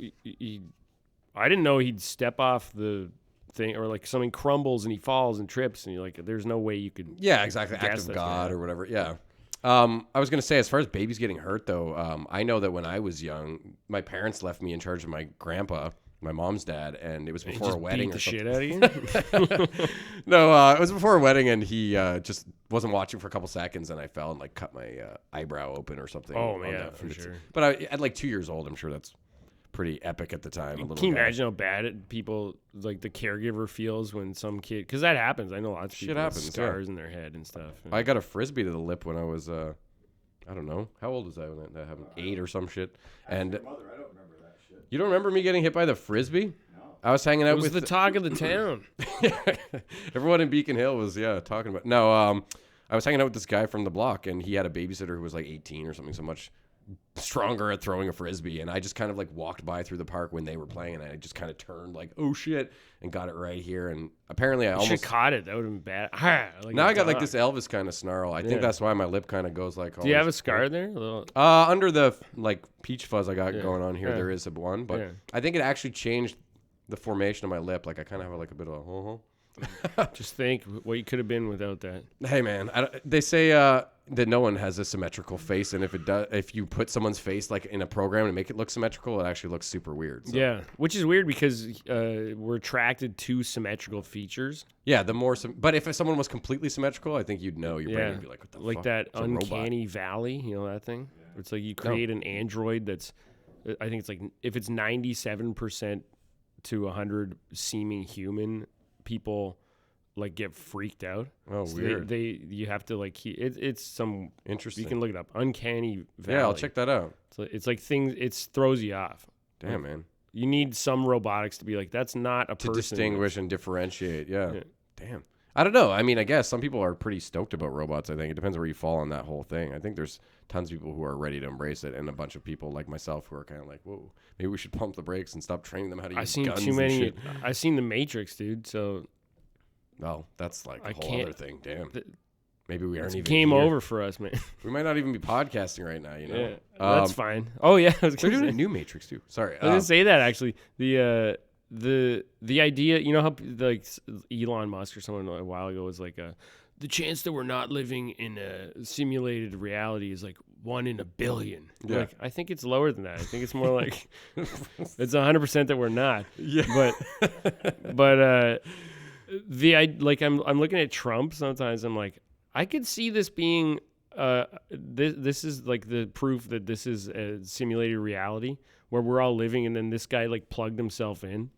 I didn't know he'd step off the thing or like something crumbles and he falls and trips and you're like, there's no way you could. Yeah, exactly. Guess Act of that's God gonna or whatever. Yeah. I was going to say, as far as babies getting hurt, though, I know that when I was young, my parents left me in charge of my grandpa, my mom's dad, and it was He before a just wedding beat or the something. shit out of you. No, it was before a wedding, and he just wasn't watching for a couple seconds, and I fell and like cut my eyebrow open or something. Oh, on yeah, that. for And it's- sure. But at like 2 years old, I'm sure that's pretty epic at the time. A little Can you guy. imagine how bad people, like the caregiver feels when some kid, because that happens. I know lots of Shit people with happens, yeah. scars in their head and stuff. I got a frisbee to the lip when I was, I don't know, how old was I when that happened? 8 or some shit. And Your mother, I don't remember that shit. you don't remember me getting hit by the frisbee? No. I was hanging It out was with the talk of the town. everyone in Beacon Hill was talking about. No, I was hanging out with this guy from the block, and he had a babysitter who was like 18 or something, so much stronger at throwing a frisbee. And I just kind of like walked by through the park when they were playing, and I just kind of turned like, oh shit, and got it right here. And apparently I You should almost have caught it. That would have been bad. Like now a I got like dog. this Elvis kind of snarl. I think Yeah. that's why my lip kind of goes like. Do you have a always- scar there? A little. Under the like peach fuzz I got Yeah. going on here, Yeah. there is a one, but Yeah. I think it actually changed the formation of my lip. Like I kind of have like a bit of a Just think what you could have been without that. Hey man, they say that no one has a symmetrical face, and if you put someone's face like in a program and make it look symmetrical, it actually looks super weird. So. Yeah, which is weird because we're attracted to symmetrical features. Yeah, the more, but if someone was completely symmetrical, I think you'd know. Your brain Yeah, would be like, what the like fuck? that It's a robot. uncanny valley. You know that thing? It's like you create an android that's, I think it's like if it's 97% to 100 seeming human, people like get freaked out. Oh, So weird. you have to like it's some Interesting. you can look it up. Uncanny valley. Yeah, I'll check that out. So it's like things. It throws you off. Damn, man. You need some robotics to be like that's not a To person. distinguish and differentiate. Yeah. Yeah. Damn. I don't know. I mean, I guess some people are pretty stoked about robots. I think it depends where you fall on that whole thing. I think there's tons of people who are ready to embrace it, and a bunch of people like myself who are kind of like, "Whoa, maybe we should pump the brakes and stop training them how to use I've seen guns too and many. shit." I've seen The Matrix, dude. So Oh, that's like a I whole can't- other thing. Damn. th- Maybe we aren't it's even game here. over for us, man. We might not even be podcasting right now. You know. Yeah, that's fine. Oh yeah, I was They're gonna doing a say, new Matrix too. Sorry. I was gonna say that actually. The idea, you know how like Elon Musk or someone a while ago was like, the chance that we're not living in a simulated reality is like 1 in a billion. Yeah. Like I think it's lower than that. I think it's more like it's 100% that we're not. Yeah. But I'm looking at Trump sometimes. I'm like, I could see this being this is like the proof that this is a simulated reality where we're all living, and then this guy like plugged himself in.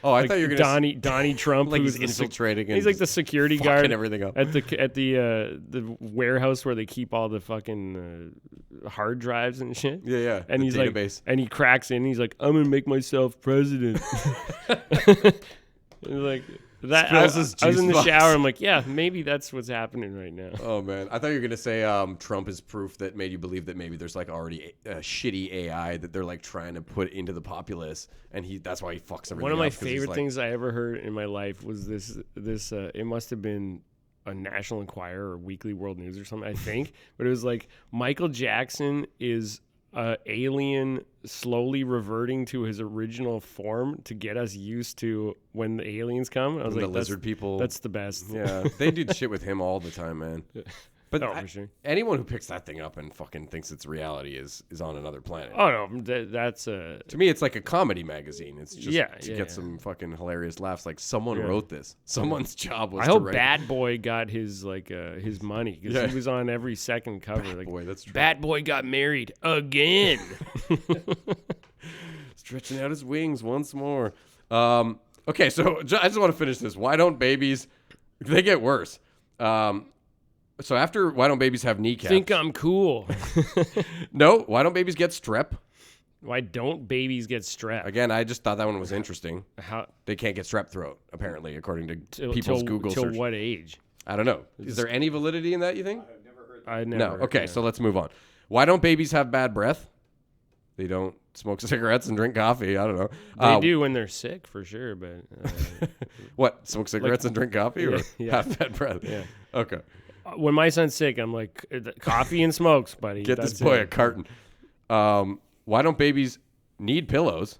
Oh, I Like thought you were gonna Donnie Trump, like who's he's infiltrating. he's like the security fucking guard everything up. at the warehouse where they keep all the fucking hard drives and shit. Yeah. And the he's database. like, and he cracks in. He's like, I'm gonna make myself president. He's like that. I Spills his was in juice the box. shower. I'm like, yeah, maybe that's what's happening right now. Oh man, I thought you were gonna say Trump is proof that made you believe that maybe there's like already a shitty AI that they're like trying to put into the populace, and that's why he fucks everything. One of my up, 'cause he's favorite like, things I ever heard in my life was this. It must have been a National Enquirer or Weekly World News or something, I think. But it was like Michael Jackson is alien slowly reverting to his original form to get us used to when the aliens come. I was the like, lizard people. That's the best. Yeah, they do shit with him all the time, man. But Oh, for sure. anyone who picks that thing up and fucking thinks it's reality is on another planet. Oh no, that's To me, it's like a comedy magazine. It's just Yeah, to yeah, get yeah. some fucking hilarious laughs. Like someone Yeah. wrote this. Someone's job was I to hope write. Bad Boy got his his money because Yeah. he was on every second cover. Like, Boy, that's true. Bad Boy got married again. Stretching out his wings once more. Okay, so I just want to finish this. Why don't babies? They get worse. So after why don't babies have kneecaps? Think I'm cool. No. Why don't babies get strep? Why don't babies get strep? Again, I just thought that one was interesting. How They can't get strep throat, apparently, according to till, people's till, Google till search. what age? I don't know. Is there any validity in that, you think? I never. No. Okay, yeah. so let's move on. Why don't babies have bad breath? They don't smoke cigarettes and drink coffee. I don't know. They do when they're sick for sure, but What? Smoke cigarettes and drink coffee or yeah. have bad breath? Yeah. Okay. when my son's sick, I'm like, coffee and smokes, buddy. Get That's this boy it. a carton. Why don't babies need pillows?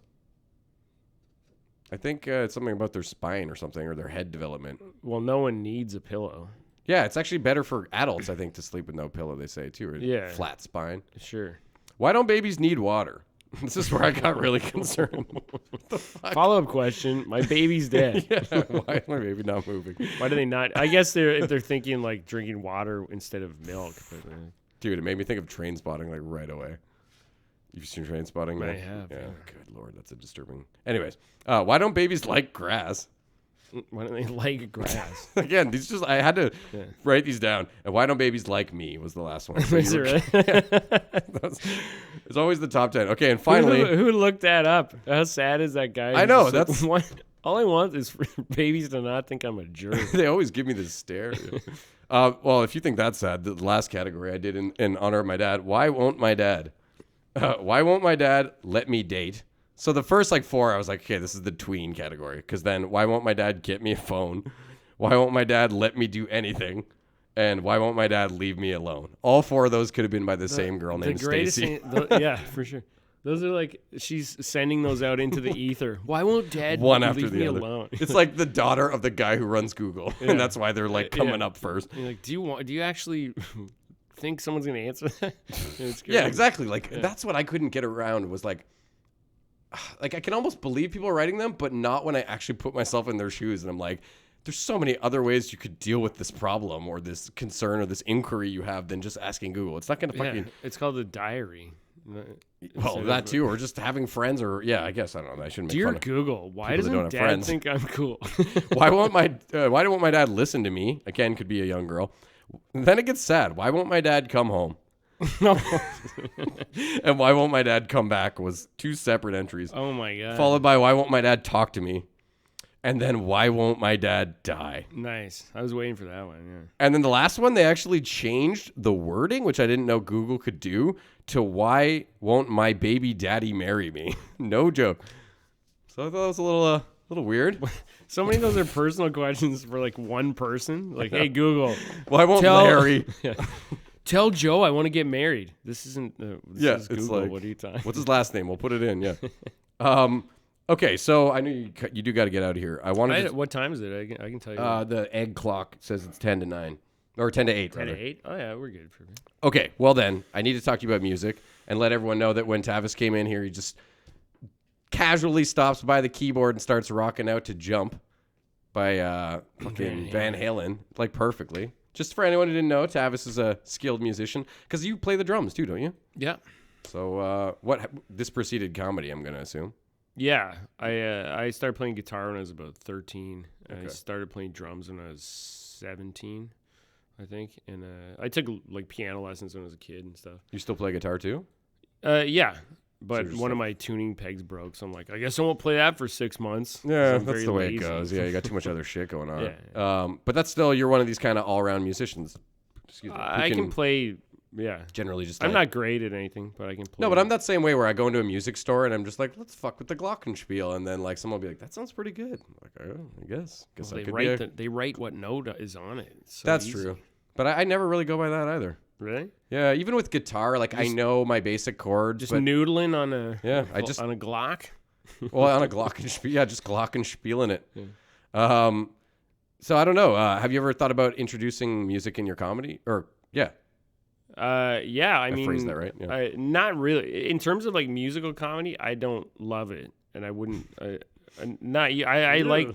I think it's something about their spine or something, or their head development. Well, no one needs a pillow. Yeah, it's actually better for adults, I think, to sleep with no pillow, they say, too. Or Yeah. flat spine. Sure. Why don't babies need water? This is where I got really concerned. What the fuck? Follow-up question. My baby's dead. Yeah, why is my baby not moving? Why do they not? I guess if they're thinking like drinking water instead of milk. But, Dude, it made me think of Train Spotting like right away. You've seen Train Spotting? I man? have, Yeah. yeah. Good Lord, that's a disturbing. Anyways, why don't babies like grass? why don't they like grass? Again, I had to Yeah. write these down. And why don't babies like me was the last one. So Is you it were- really? It's always the top 10. Okay, and finally, who looked that up? How sad is that guy? I He's know, just like, what? All I want is for babies to not think I'm a jerk. they always give me this stare. Well, if you think that's sad, the last category I did in honor of my dad. Why won't my dad? Why won't my dad let me date? So the first like 4, I was like, okay, this is the tween category. Because then, why won't my dad get me a phone? Why won't my dad let me do anything? And why won't my dad leave me alone? All 4 of those could have been by the same girl named Stacy. Yeah, for sure. Those are like she's sending those out into the ether. Why won't Dad One leave after me the other. alone? It's like the daughter of the guy who runs Google, and that's why they're like coming up first. You're like, do you actually think someone's gonna answer that? It's Yeah, crazy. exactly. Like that's what I couldn't get around was like I can almost believe people are writing them, but not when I actually put myself in their shoes, and I'm like, there's so many other ways you could deal with this problem or this concern or this inquiry you have than just asking Google. It's not going to Yeah, fucking it's called a diary. well that too, or just having friends, or I guess I don't know. I shouldn't make Dear fun of. Google, why people that don't doesn't have Dad friends. think I'm cool? Why won't my dad listen to me? Again, could be a young girl. Then it gets sad. Why won't my dad come home? And why won't my dad come back was 2 separate entries. Oh my god! Followed by why won't my dad talk to me? And then why won't my dad die? Nice. I was waiting for that one. Yeah. And then the last one, they actually changed the wording, which I didn't know Google could do, to why won't my baby daddy marry me? No joke. So I thought that was a little weird. So many of those are personal questions for like one person. Like, hey Google, Why won't Tell- Larry? tell Joe I want to get married. This isn't. Yeah, is it's Google. like, What are you talking? What's his last name? We'll put it in. Yeah. Okay, so I know you do got to get out of here. I wanted to. What time is it? I can tell you. The egg clock says it's 10 to 9. Or 10 to 8, 10 rather. to 8? Oh, yeah, we're good for me. Okay, well then, I need to talk to you about music and let everyone know that when Tavis came in here, he just casually stops by the keyboard and starts rocking out to Jump by fucking Van Halen, like perfectly. Just for anyone who didn't know, Tavis is a skilled musician because you play the drums too, don't you? Yeah. So this preceded comedy, I'm going to assume. Yeah. I started playing guitar when I was about 13. Okay. I started playing drums when I was 17, I think. And I took like piano lessons when I was a kid and stuff. You still play guitar too? Yeah. But you're just one of my tuning pegs broke, so I'm like, I guess I won't play that for 6 months. 'cause Yeah, I'm that's very the way lazy. it goes. Yeah, you got too much other shit going on. Yeah. But that's still, you're one of these kind of all-around musicians. Excuse me. who I can play, yeah. generally just I'm like- not great at anything, but I can play. No, but I'm that same way where I go into a music store and I'm just like, let's fuck with the glockenspiel, and then like someone will be like, that sounds pretty good. I'm like, oh, I guess Well, I they could write be. they write what note is on it. It's so That's easy. true. But I never really go by that either. Really? Yeah, even with guitar, like I know my basic chords. Just but, noodling on a on a Glock. well, on a glockenspiel, yeah, just glockenspieling it. Yeah. So I don't know. Have you ever thought about introducing music in your comedy? Or yeah, Yeah. I mean, phrased that right? Yeah. not really. In terms of like musical comedy, I don't love it, and I wouldn't. I like.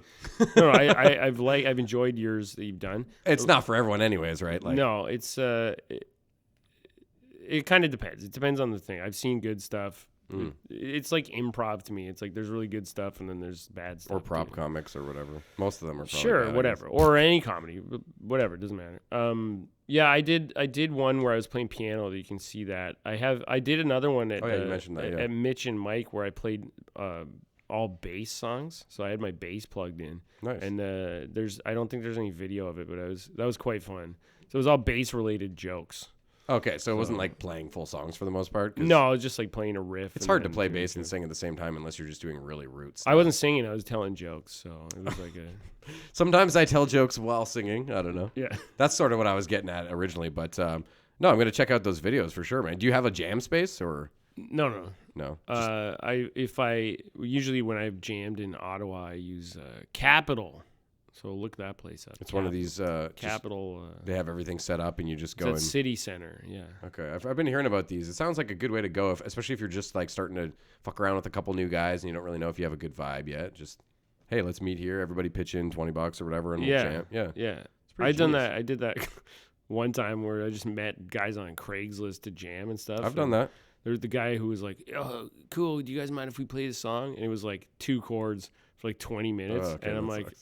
No, I've enjoyed yours that you've done. It's not for everyone, anyways, right? Like, No, it's it kind of depends. It depends on the thing. I've seen good stuff. It's like improv to me. It's like there's really good stuff and then there's bad stuff. or prop too. comics or whatever. Most of them are probably Sure, bad, I whatever, guess. or any comedy, whatever. It doesn't matter. Yeah, I did one where I was playing piano. You can see that. I did another one at you mentioned that, yeah. at Mitch and Mike where I played all bass songs. So I had my bass plugged in. Nice. And I don't think there's any video of it, but that was quite fun. So it was all bass related jokes. Okay, so it wasn't like playing full songs for the most part? 'Cause No, it was just like playing a riff. It's and hard to then play doing bass and jokes. sing at the same time unless you're just doing really roots. I wasn't singing. I was telling jokes. So it was like Sometimes I tell jokes while singing. I don't know. yeah. That's sort of what I was getting at originally. But no, I'm going to check out those videos for sure, man. Do you have a jam space or No. no? Usually when I've jammed in Ottawa, I use Capital. So look that place up. It's one of these. Capital. They have everything set up and you just It's go at and. City Center. Yeah. Okay, I've been hearing about these. It sounds like a good way to go, especially if you're just like starting to fuck around with a couple new guys and you don't really know if you have a good vibe yet. Just, hey, let's meet here. Everybody pitch in $20 or whatever, and we'll jam. Yeah. Yeah. pretty I done genius. that. I did that one time where I just met guys on Craigslist to jam and stuff. I've done that. There's the guy who was like, "Oh, cool. Do you guys mind if we play this song?" And it was like 2 chords for like 20 minutes, Oh, okay, and I'm that like,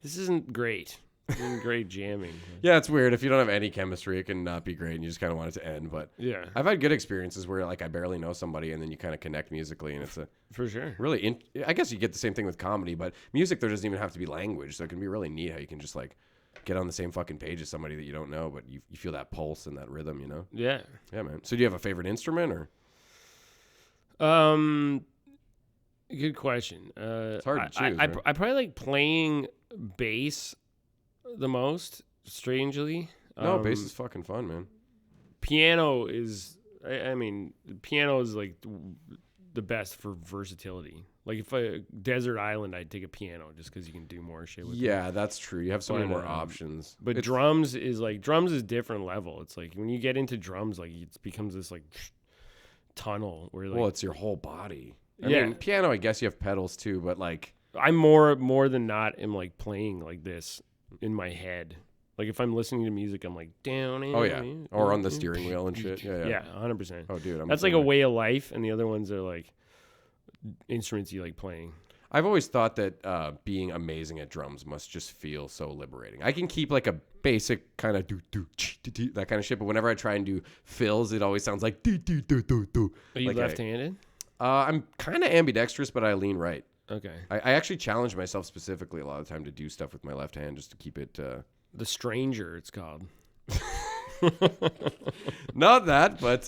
"This isn't great. This isn't great jamming." Yeah, it's weird. If you don't have any chemistry, it can not be great, and you just kind of want it to end. But Yeah, I've had good experiences where like I barely know somebody, and then you kind of connect musically, and it's a for sure. really. I guess you get the same thing with comedy, but music there doesn't even have to be language, so it can be really neat how you can just like get on the same fucking page as somebody that you don't know, but you feel that pulse and that rhythm, you know? Yeah. Yeah, man. So do you have a favorite instrument or? Good question. It's hard to choose. I right? probably like playing bass the most. Strangely, No, bass is fucking fun, man. piano is. I mean, piano is like the best for versatility. Like if a desert island, I'd take a piano just because you can do more shit with it. Yeah, that's true. You have so many But, more options. But It's- drums is different level. It's like when you get into drums, like it becomes this like tunnel where like well, it's your whole body. I Yeah. mean, piano, I guess you have pedals too, but like, I'm more than not am like playing like this in my head. Like if I'm listening to music, I'm like down. oh yeah, or on the steering wheel and shit. Yeah, yeah. Yeah, 100%. Oh, dude, That's like a way of life, and the other ones are like instruments you like playing. I've always thought that being amazing at drums must just feel so liberating. I can keep like a basic kind of that kind of shit, but whenever I try and do fills, it always sounds like do. Are you Like left-handed? I'm kind of ambidextrous, but I lean right. Okay. I actually challenge myself specifically a lot of the time to do stuff with my left hand just to keep it. The Stranger, it's called. Not that, but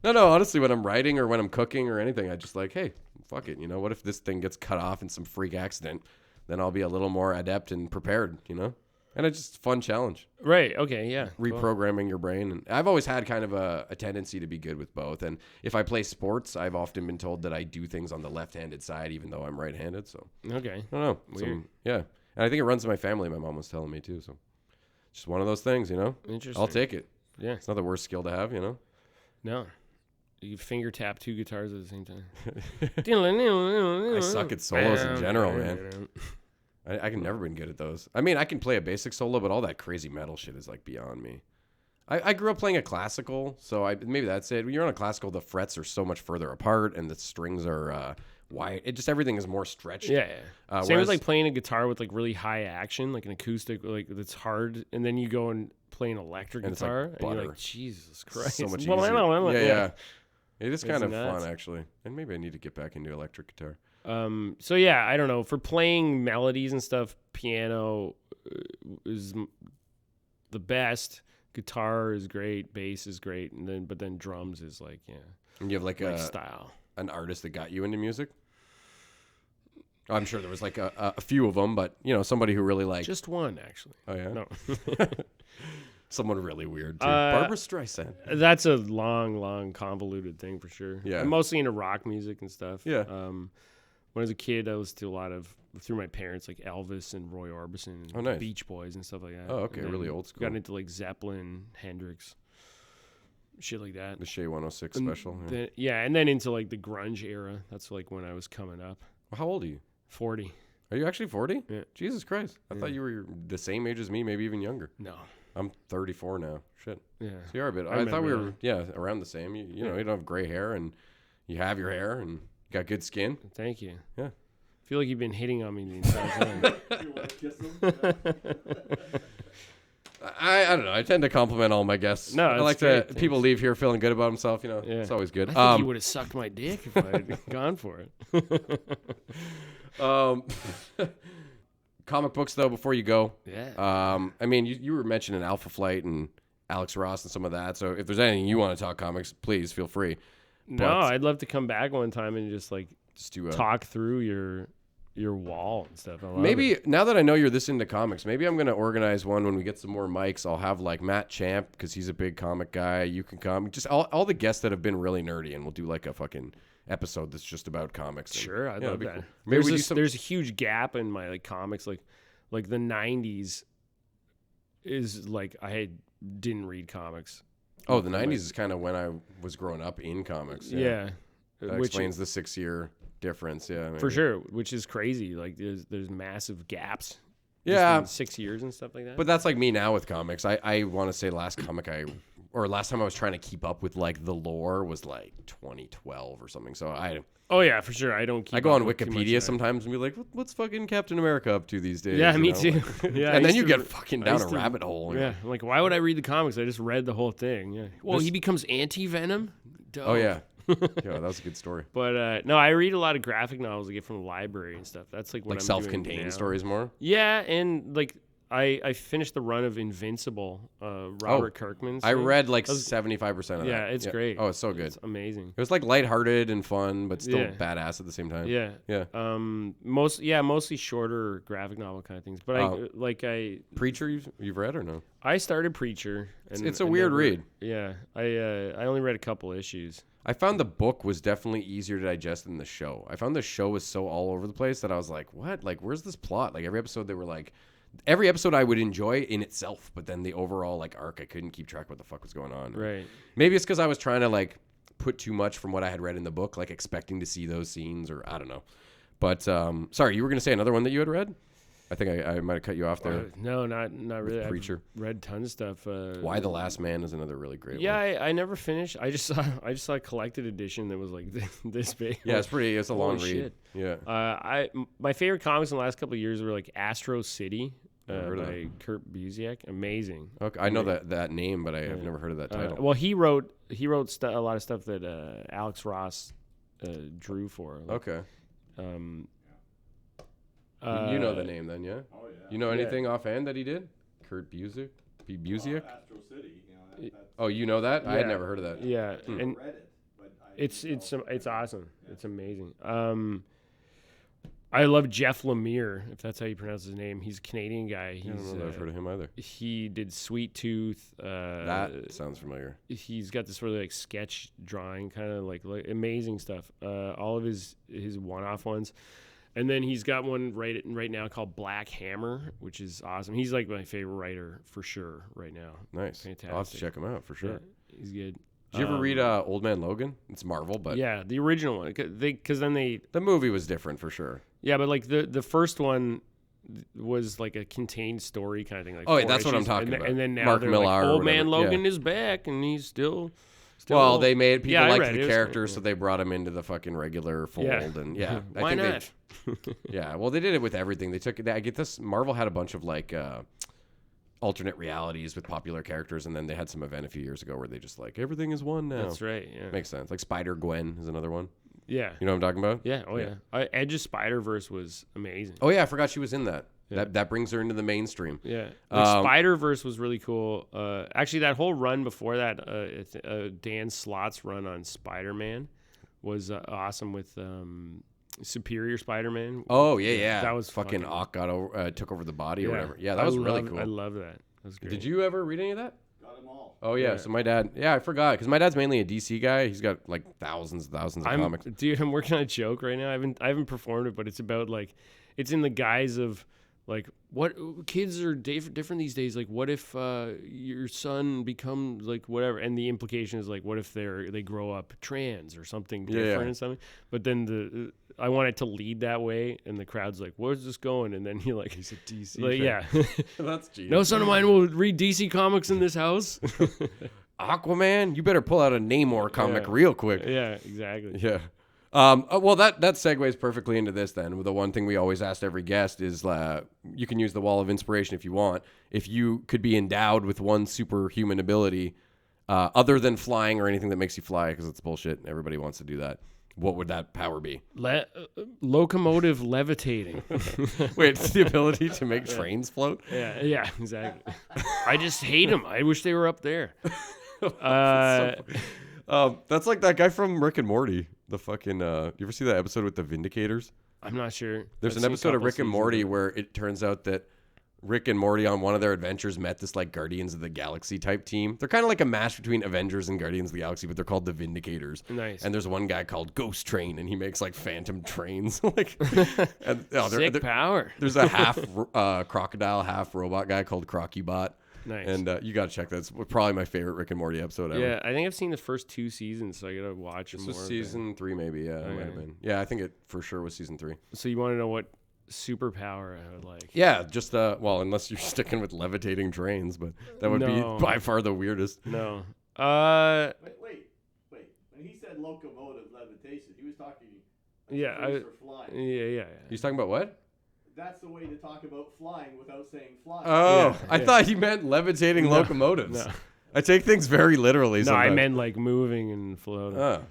no. Honestly, when I'm writing or when I'm cooking or anything, I just like, hey, fuck it. You know, what if this thing gets cut off in some freak accident? Then I'll be a little more adept and prepared. You know, and it's just a fun challenge. Right. Okay. Yeah. Cool. Reprogramming your brain. And I've always had kind of a tendency to be good with both. And if I play sports, I've often been told that I do things on the left-handed side, even though I'm right-handed. So Okay. I don't know. Weird. Yeah. And I think it runs in my family. My mom was telling me too. So just one of those things, you know. Interesting. I'll take it. Yeah. It's not the worst skill to have, you know. No. You finger tap 2 guitars at the same time. I I suck at solos in general, man. I can never been good at those. I mean, I can play a basic solo, but all that crazy metal shit is like beyond me. I grew up playing a classical, so maybe that's it. When you're on a classical, the frets are so much further apart, and the strings are wide. Everything is more stretched. Yeah. Same whereas- with like playing a guitar with like really high action, like an acoustic, like that's hard, and then you go and play an electric And it's like guitar, and you're butter. like, Jesus Christ, so much Well, easier. Yeah. It is It's kind of nuts. fun, actually. And maybe I need to get back into electric guitar. So yeah, I don't know. For playing melodies and stuff, piano is the best. Guitar is great, bass is great, and then drums is like And you have like style. an artist that got you into music? I'm sure there was like a few of them, but somebody who really like. Just one actually. Oh yeah. No, Someone really weird too. Uh, Barbara Streisand. that's a long, convoluted thing for sure. Yeah. I'm mostly into rock music and stuff. Yeah. When I was a kid, I listened to a lot of through my parents, like Elvis and Roy Orbison and Oh, nice. Beach Boys and stuff like that. Oh, okay, And really then old school. Got into like Zeppelin, Hendrix, shit like that. The Shea 106 And special. Yeah. and then into like the grunge era. That's like when I was coming up. How old are you? 40. Are you actually 40? Yeah. Jesus Christ. I thought you were the same age as me, maybe even younger. No. I'm 34 now. Shit. Yeah. So you are a bit. I I thought we remember were, around the same. You know, you don't have gray hair and you have your hair and you got good skin. Thank you. Yeah. I feel like you've been hitting on me the entire time. You want to kiss them? I don't know. I tend to compliment all my guests. No, I it's like great. to people leave here feeling good about themselves. Yeah. It's always good. I think you would have sucked my dick if I had gone for it. Comic books though. Before you go, Yeah. I mean, you were mentioning Alpha Flight and Alex Ross and some of that. So if there's anything you want to talk comics, please feel free. No, I'd love to come back one time and just like Just do talk through your wall and stuff. I love Maybe it. now that I know you're this into comics, maybe I'm gonna organize one when we get some more mics. I'll have like Matt Champ because he's a big comic guy. You can come, just all the guests that have been really nerdy, and we'll do like a fucking episode that's just about comics. And, Sure, I'd yeah, love that'd be that. cool. Maybe we do some. There's a huge gap in my like comics, like the '90s is like didn't read comics. Oh, the '90s is kind of when I was growing up in comics. Yeah, That explains the 6-year difference. Yeah, maybe. for sure, which is crazy. Like there's massive gaps. just Yeah. in 6 years and stuff like that. But that's like me now with comics. I want to say last time I was trying to keep up with like the lore was like 2012 or something. So oh yeah, for sure. I don't. Keep I go up on with too much Wikipedia of that. sometimes and be like, what's fucking Captain America up to these days? Yeah, you me know? too. Yeah, I And then used you to- get fucking I down a used to- rabbit hole. Yeah, I'm like, why would I read the comics? I just read the whole thing. Yeah. Well, This- he becomes anti-venom. Oh yeah. Yeah, that was a good story. But no, I read a lot of graphic novels I get from the library and stuff. That's like what Like I'm self-contained doing now. stories more. Yeah, and like I finished the run of Invincible, Robert Kirkman's. I thing. read like That was- 75% of that. Yeah, it's great. Oh, it's so good. It's amazing. It was like lighthearted and fun, but still Yeah. badass at the same time. Yeah. Yeah. Mostly shorter graphic novel kind of things. But Oh. Preacher, you've read or no? I started Preacher. And It's a I weird never- read. Yeah, I only read a couple issues. I found the book was definitely easier to digest than the show. I found the show was so all over the place that I was like, what? Like, where's this plot? Like, every episode I would enjoy in itself, but then the overall, like, arc, I couldn't keep track of what the fuck was going on. Right. Maybe it's because I was trying to, like, put too much from what I had read in the book, like, expecting to see those scenes, or I don't know. But, sorry, you were going to say another one that you had read? I think I might have cut you off there. No, not really. Preacher. I've read tons of stuff. Why the Last Man is another really great Yeah, one. I never finished. I just saw a collected edition that was like this big. Yeah, it's a long Holy read. shit. Yeah. My favorite comics in the last couple of years were like Astro City heard of by Kurt Busiek. Amazing. Okay, I know that name, but I've never heard of that title. Well, he wrote a lot of stuff that Alex Ross drew for. Like, Okay. uh, You know the name then, yeah? Oh, yeah. You know anything offhand that he did? Kurt Busiek? Busiek? Astro City, that's Oh, you know that? I had Yeah. never heard of that. Yeah, I and read it, but I it's didn't know. awesome. It's amazing. I love Jeff Lemire, if that's how you pronounce his name. He's a Canadian guy. I don't know that I've heard of him either. He did Sweet Tooth. That sounds familiar. He's got this really like sketch drawing kind of like amazing stuff. All of his one-off ones. And then he's got one right now called Black Hammer, which is awesome. He's like my favorite writer for sure right now. Nice. Fantastic. I'll have to check him out for sure. Yeah, he's good. Did you ever read Old Man Logan? It's Marvel, but Yeah, the original one. Because then they the movie was different for sure. Yeah, but like the first one was like a contained story kind of thing. Like Oh, yeah, 4 that's what I'm issues, talking and, about. And then now Mark they're Millar like, or old man whatever, Logan yeah. is back, and he's still. Well, they made people I like read it. the It was- character, so they brought him into the fucking regular fold, Yeah. and yeah, Why not? Yeah, well, they did it with everything. They took. I get this. Marvel had a bunch of like alternate realities with popular characters, and then they had some event a few years ago where they just like everything is one now. That's right. Yeah. Makes sense. Like Spider Gwen is another one. Yeah. You know what I'm talking about? Yeah. Oh yeah. Edge of Spider-Verse was amazing. Oh yeah, I forgot she was in that. Yeah. That brings her into the mainstream. Yeah, like Spider-Verse was really cool. Actually, that whole run before that, Dan Slott's run on Spider-Man was awesome with Superior Spider-Man. Oh yeah. That was fucking fucking- Ock took over the body or whatever. Yeah, that was really cool. I love that. That was great. Did you ever read any of that? Got them all. Oh yeah. Yeah. So my dad. Yeah, I forgot because my dad's mainly a DC guy. He's got like thousands of comics. Dude, I'm working on a joke right now. I haven't performed it, but it's about like, it's in the guise of like what kids are different these days. Like, what if your son becomes like whatever, and the implication is like, what if they grow up trans or something different and something. But then I want it to lead that way, and the crowd's like, where's this going? And then you're like, He's a DC. like, yeah. That's genius. No son of mine will read DC comics in this house. Aquaman, you better pull out a Namor comic Yeah. real quick. Yeah, exactly. Yeah. Well, that segues perfectly into this then. The one thing we always ask every guest is you can use the wall of inspiration if you want. If you could be endowed with one superhuman ability other than flying or anything that makes you fly, because it's bullshit. Everybody wants to do that. What would that power be? Locomotive levitating. Wait, it's the ability to make trains float? Yeah, exactly. I just hate them. I wish they were up there. That's like that guy from Rick and Morty. The fucking, you ever see that episode with the Vindicators? I'm not sure. There's I've an seen a episode of couple Rick and seasons Morty of it. where it turns out that Rick and Morty on one of their adventures met this like Guardians of the Galaxy type team. They're kind of like a mash between Avengers and Guardians of the Galaxy, but they're called the Vindicators. Nice. And there's one guy called Ghost Train, and he makes like phantom trains. Like, and, Sick power. there's a half crocodile, half robot guy called Crocubot. Nice. And you got to check that. It's probably my favorite Rick and Morty episode ever. Yeah, I think I've seen the first 2 seasons, so I gotta watch This more. was of season 3, maybe. Yeah, it might have Okay. been. Yeah, I think it for sure was season 3. it. So you want to know what superpower I would like? Yeah, just well, unless you're sticking with levitating trains, but that would No. be by far the weirdest. No. Wait. When he said locomotive levitation, he was talking. Yeah, phrase for flying. Yeah. He's talking about what? That's the way to talk about flying without saying flying. Oh, Yeah, I yeah. thought he meant levitating locomotives. No. I take things very literally. No, I sometimes. meant like moving and floating. Oh,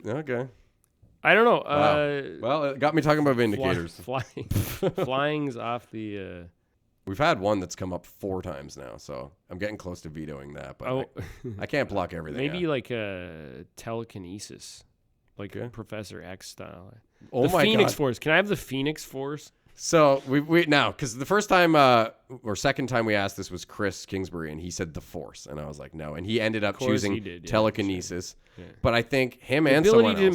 okay. I don't know. Wow. Well, it got me talking about vindicators. Flying's off the. We've had one that's come up 4 times now, so I'm getting close to vetoing that. But I can't block everything. Maybe out. like a telekinesis, like Okay. Professor X style. Oh The my Phoenix God. Force. Can I have the Phoenix Force? So we now, because the first time or second time we asked this was Chris Kingsbury, and he said the Force, and I was like no, and he ended up course choosing he did, yeah, telekinesis. Yeah. But I think him The and ability someone to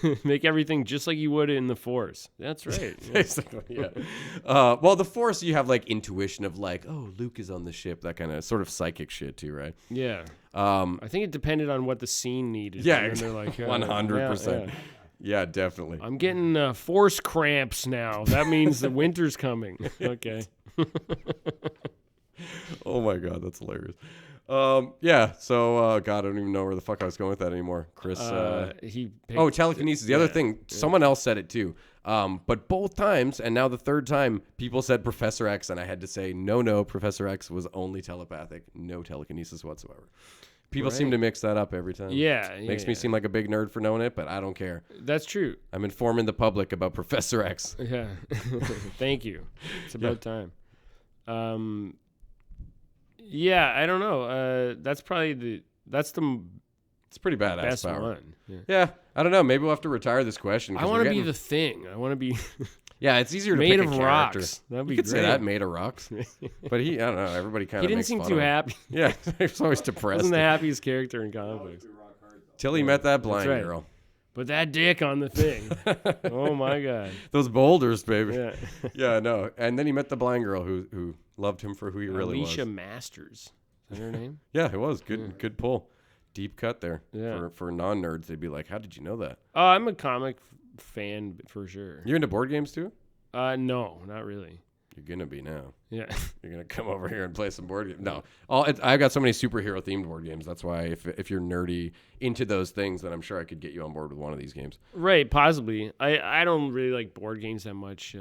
else, make everything just like you would in the Force. That's right. Yeah. basically, yeah. Well, the Force, you have like intuition of like, oh, Luke is on the ship, that kind of sort of psychic shit too, right? Yeah. Um, I think it depended on what the scene needed. Yeah, and then they're like 100%. yeah. Yeah, definitely. I'm getting force cramps now. That means the winter's coming. Okay. Oh my God, that's hilarious. Yeah. So, God, I don't even know where the fuck I was going with that anymore. Chris. He picked, Oh, telekinesis. The other yeah, thing, someone else said it too. But both times, and now the third time, people said Professor X, and I had to say, no, Professor X was only telepathic, no telekinesis whatsoever. People seem Right. to mix that up every time. Yeah. Makes me seem like a big nerd for knowing it, but I don't care. That's true. I'm informing the public about Professor X. Yeah. Thank you. It's about time. Yeah, I don't know. That's probably that's the It's pretty badass best power. one. Yeah. Yeah, I don't know. Maybe we'll have to retire this question. I 'cause want we're to be getting- the Thing. I want to be Yeah, it's easier to made pick of a character. rocks. That'd be You could say great. that, made of rocks. But I don't know. Everybody kind He of didn't makes seem fun too of him. happy. Yeah, he was always depressed. Wasn't the happiest character in comic books. Till he met that blind right. girl. But that dick on the Thing. Oh my God. Those boulders, baby. Yeah. Yeah, no. And then he met the blind girl who loved him for who he really Alicia was. Masters. Is that her name? Yeah, it was good pull. Deep cut there. Yeah. For non-nerds, they'd be like, "How did you know that?" Oh, I'm a comic fan for sure. You into board games too? No, not really. You're gonna be now. Yeah. You're gonna come over here and play some board games. No, I've got so many superhero themed board games. That's why if you're nerdy into those things, then I'm sure I could get you on board with one of these games. Right, possibly. I don't really like board games that much.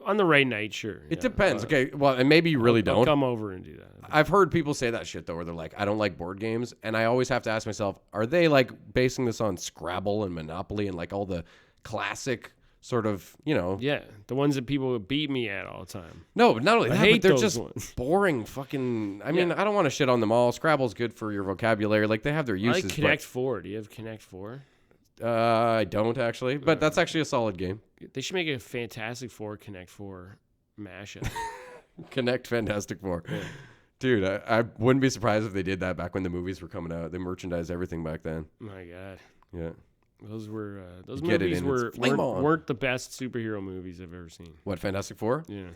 On the right night, sure. It depends. Okay, well, and maybe you really I'll don't. come over and do that. I've heard people say that shit though, where they're like, I don't like board games, and I always have to ask myself, are they like basing this on Scrabble and Monopoly and like all the classic sort of, Yeah, the ones that people beat me at all the time. No, not only I that, hate but they're those just ones. boring fucking. I mean, I don't want to shit on them all. Scrabble's good for your vocabulary. Like they have their I uses. like Connect 4. Do you have Connect 4? I don't actually, but that's actually a solid game. They should make a Fantastic Four Connect 4 mashup. Connect Fantastic Four. Dude, I wouldn't be surprised if they did that back when the movies were coming out. They merchandised everything back then. My God. Yeah. Those were those Get it movies in, it's were flame on. weren't the best superhero movies I've ever seen. What, Fantastic Four? Yeah.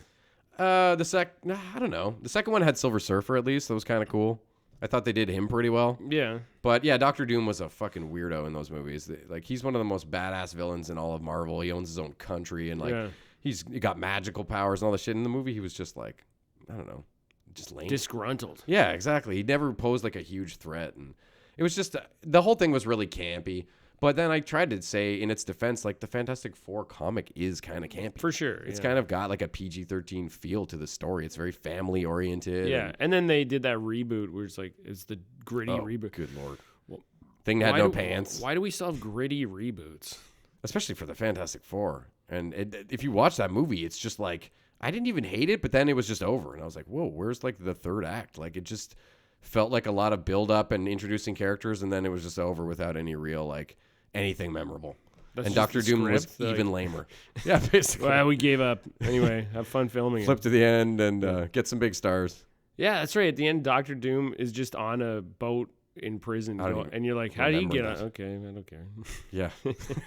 I don't know. The second one had Silver Surfer at least. That was kind of cool. I thought they did him pretty well. Yeah. But yeah, Doctor Doom was a fucking weirdo in those movies. Like he's one of the most badass villains in all of Marvel. He owns his own country and like he's got magical powers and all this shit. In the movie, he was just like, I don't know, just lame. Disgruntled. Yeah, exactly. He never posed like a huge threat, and it was just the whole thing was really campy. But then I tried to say in its defense, like the Fantastic Four comic is kind of campy. For sure. It's kind of got like a PG-13 feel to the story. It's very family oriented. Yeah, and then they did that reboot where it's like it's the gritty reboot. Good lord. Well, Thing that had no pants. Why do we still have gritty reboots? Especially for the Fantastic Four. And if you watch that movie, it's just like I didn't even hate it, but then it was just over, and I was like, whoa, where's like the third act? Like it just felt like a lot of build up and introducing characters, and then it was just over without any real like anything memorable. That's and just Doctor the Doom was script, even lamer. Yeah, basically. Well, we gave up. Anyway, have fun filming Flip it. to the end and get some big stars. Yeah, that's right. At the end, Doctor Doom is just on a boat in prison, and you're like, how did he get on? that. Okay, I don't care. Yeah,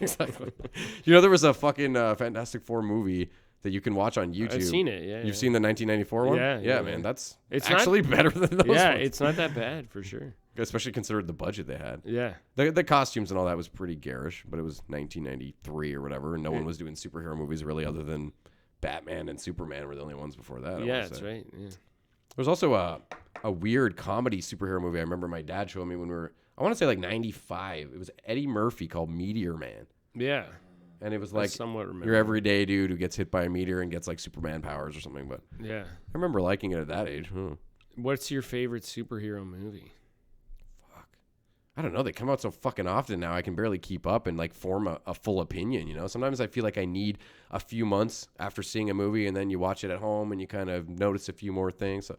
exactly. There was a fucking Fantastic Four movie that you can watch on YouTube. I've seen it, yeah. You've seen the 1994 one? Yeah, man. That's It's actually better than those Yeah, ones. it's not that bad for sure. Especially considered the budget they had. Yeah. The costumes and all that was pretpretty garish, but it was 1993 or whatever, and no one was doing superhero movies really other than Batman and Superman were the only ones before that. Yeah, that's right. Yeah. There's also a weird comedy superhero movie I remember my dad showing me when we were, I want to say like 95. It was Eddie Murphy called Meteor Man. Yeah. And it was I like somewhat remember. your everyday dude who gets hit by a meteor and gets like Superman powers or something. But Yeah. I remember liking it at that age. What's your favorite superhero movie? I don't know. They come out so fucking often now. I can barely keep up and like form a full opinion. Sometimes I feel like I need a few months after seeing a movie, and then you watch it at home and you kind of notice a few more things. So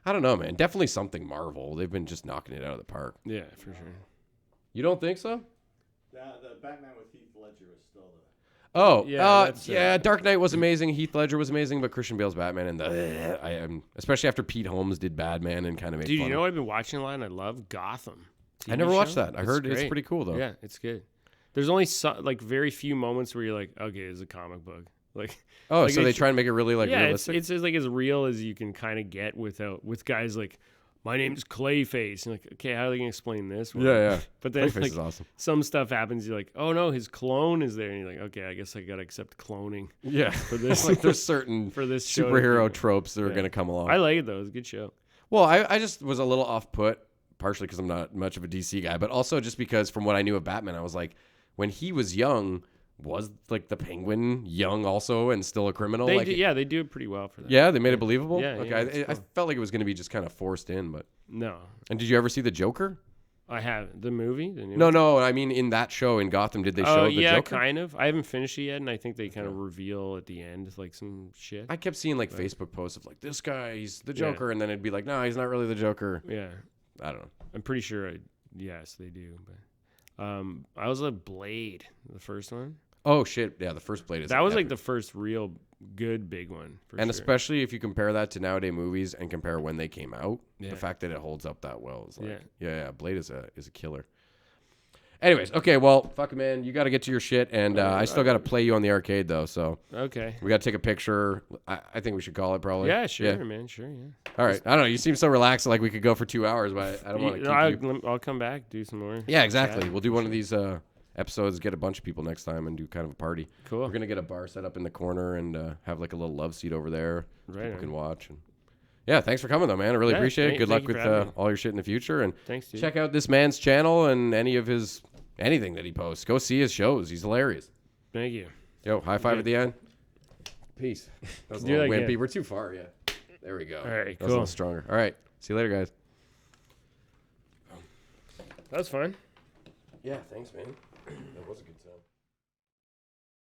I don't know, man. Definitely something Marvel. They've been just knocking it out of the park. Yeah, for sure. You don't think so? The Batman with Heath Ledger is still the. Oh, Yeah, Dark Knight was amazing. Heath Ledger was amazing, but Christian Bale's Batman and especially after Pete Holmes did Batman and kind of made Dude, fun you of know what I've been watching a lot and I love? Gotham. I TV never watched show. that. I heard it's great. pretty cool though. Yeah, it's good. There's only like very few moments where you're like, okay, it's a comic book. Like, Oh, like so they it's- try and make it really like yeah, realistic? it's like as real as you can kind of get with guys like, my name's Clayface. And like, okay, how are they gonna explain this? Well, yeah. But then Clayface like, is awesome. some stuff happens. You're like, oh no, his clone is there, and you're like, okay, I guess I gotta accept cloning Yeah. for this. Like there's certain for this show to superhero be- tropes that are Yeah. going to come along. I like it though. It's a good show. Well, I just was a little off put, partially because I'm not much of a DC guy, but also just because from what I knew of Batman, I was like, when he was young, was like the Penguin young also and still a criminal? They like, do, they do it pretty well for that. Yeah, they made it believable? Yeah, Okay, yeah, it's I cool. felt like it was going to be just kind of forced in, but... No, And did you ever see The Joker? I have the movie. The new No, I mean in that show in Gotham, did they show Oh The yeah, Joker? kind of. I haven't finished it yet, and I think they kind of reveal at the end like some shit. I kept seeing like Facebook posts of like, this guy, he's the Joker, and then it'd be like, no, he's not really the Joker. Yeah, I don't know. I'm pretty sure. Yes, they do. But I was like Blade, the first one. Oh, shit. Yeah, the first Blade is That was like epic. the first real good big one. For And sure. especially if you compare that to nowadays movies and compare when they came out, Yeah. the fact that it holds up that well is like, Yeah. yeah, Blade is a killer. Anyways, okay, well, fuck it, man. You got to get to your shit, and I still got to play you on the arcade, though, so Okay. we got to take a picture. I think we should call it, probably. Yeah, sure, man. Sure, yeah. All right. I don't know. You seem so relaxed, like we could go for 2 hours, but I don't want to keep you. I'll come back, do some more. Yeah, exactly. chat. We'll do one of these episodes, get a bunch of people next time and do kind of a party. Cool. We're gonna get a bar set up in the corner and have like a little love seat over there. Right People on. can watch. And yeah, thanks for coming though, man. I really Yeah, appreciate it. Good luck thank you with for having me. all your shit in the future. And Thanks, dude. check out this man's channel and any of his anything that he posts. Go see his shows. He's hilarious. Thank you. Yo, high five Yeah. at the end. Peace. That was a Do little that wimpy. again. We're too far. Yeah. There we go. All right, That was a little cool. stronger. All right. See you later, guys. That was fun. Yeah, thanks, man. That was a good time.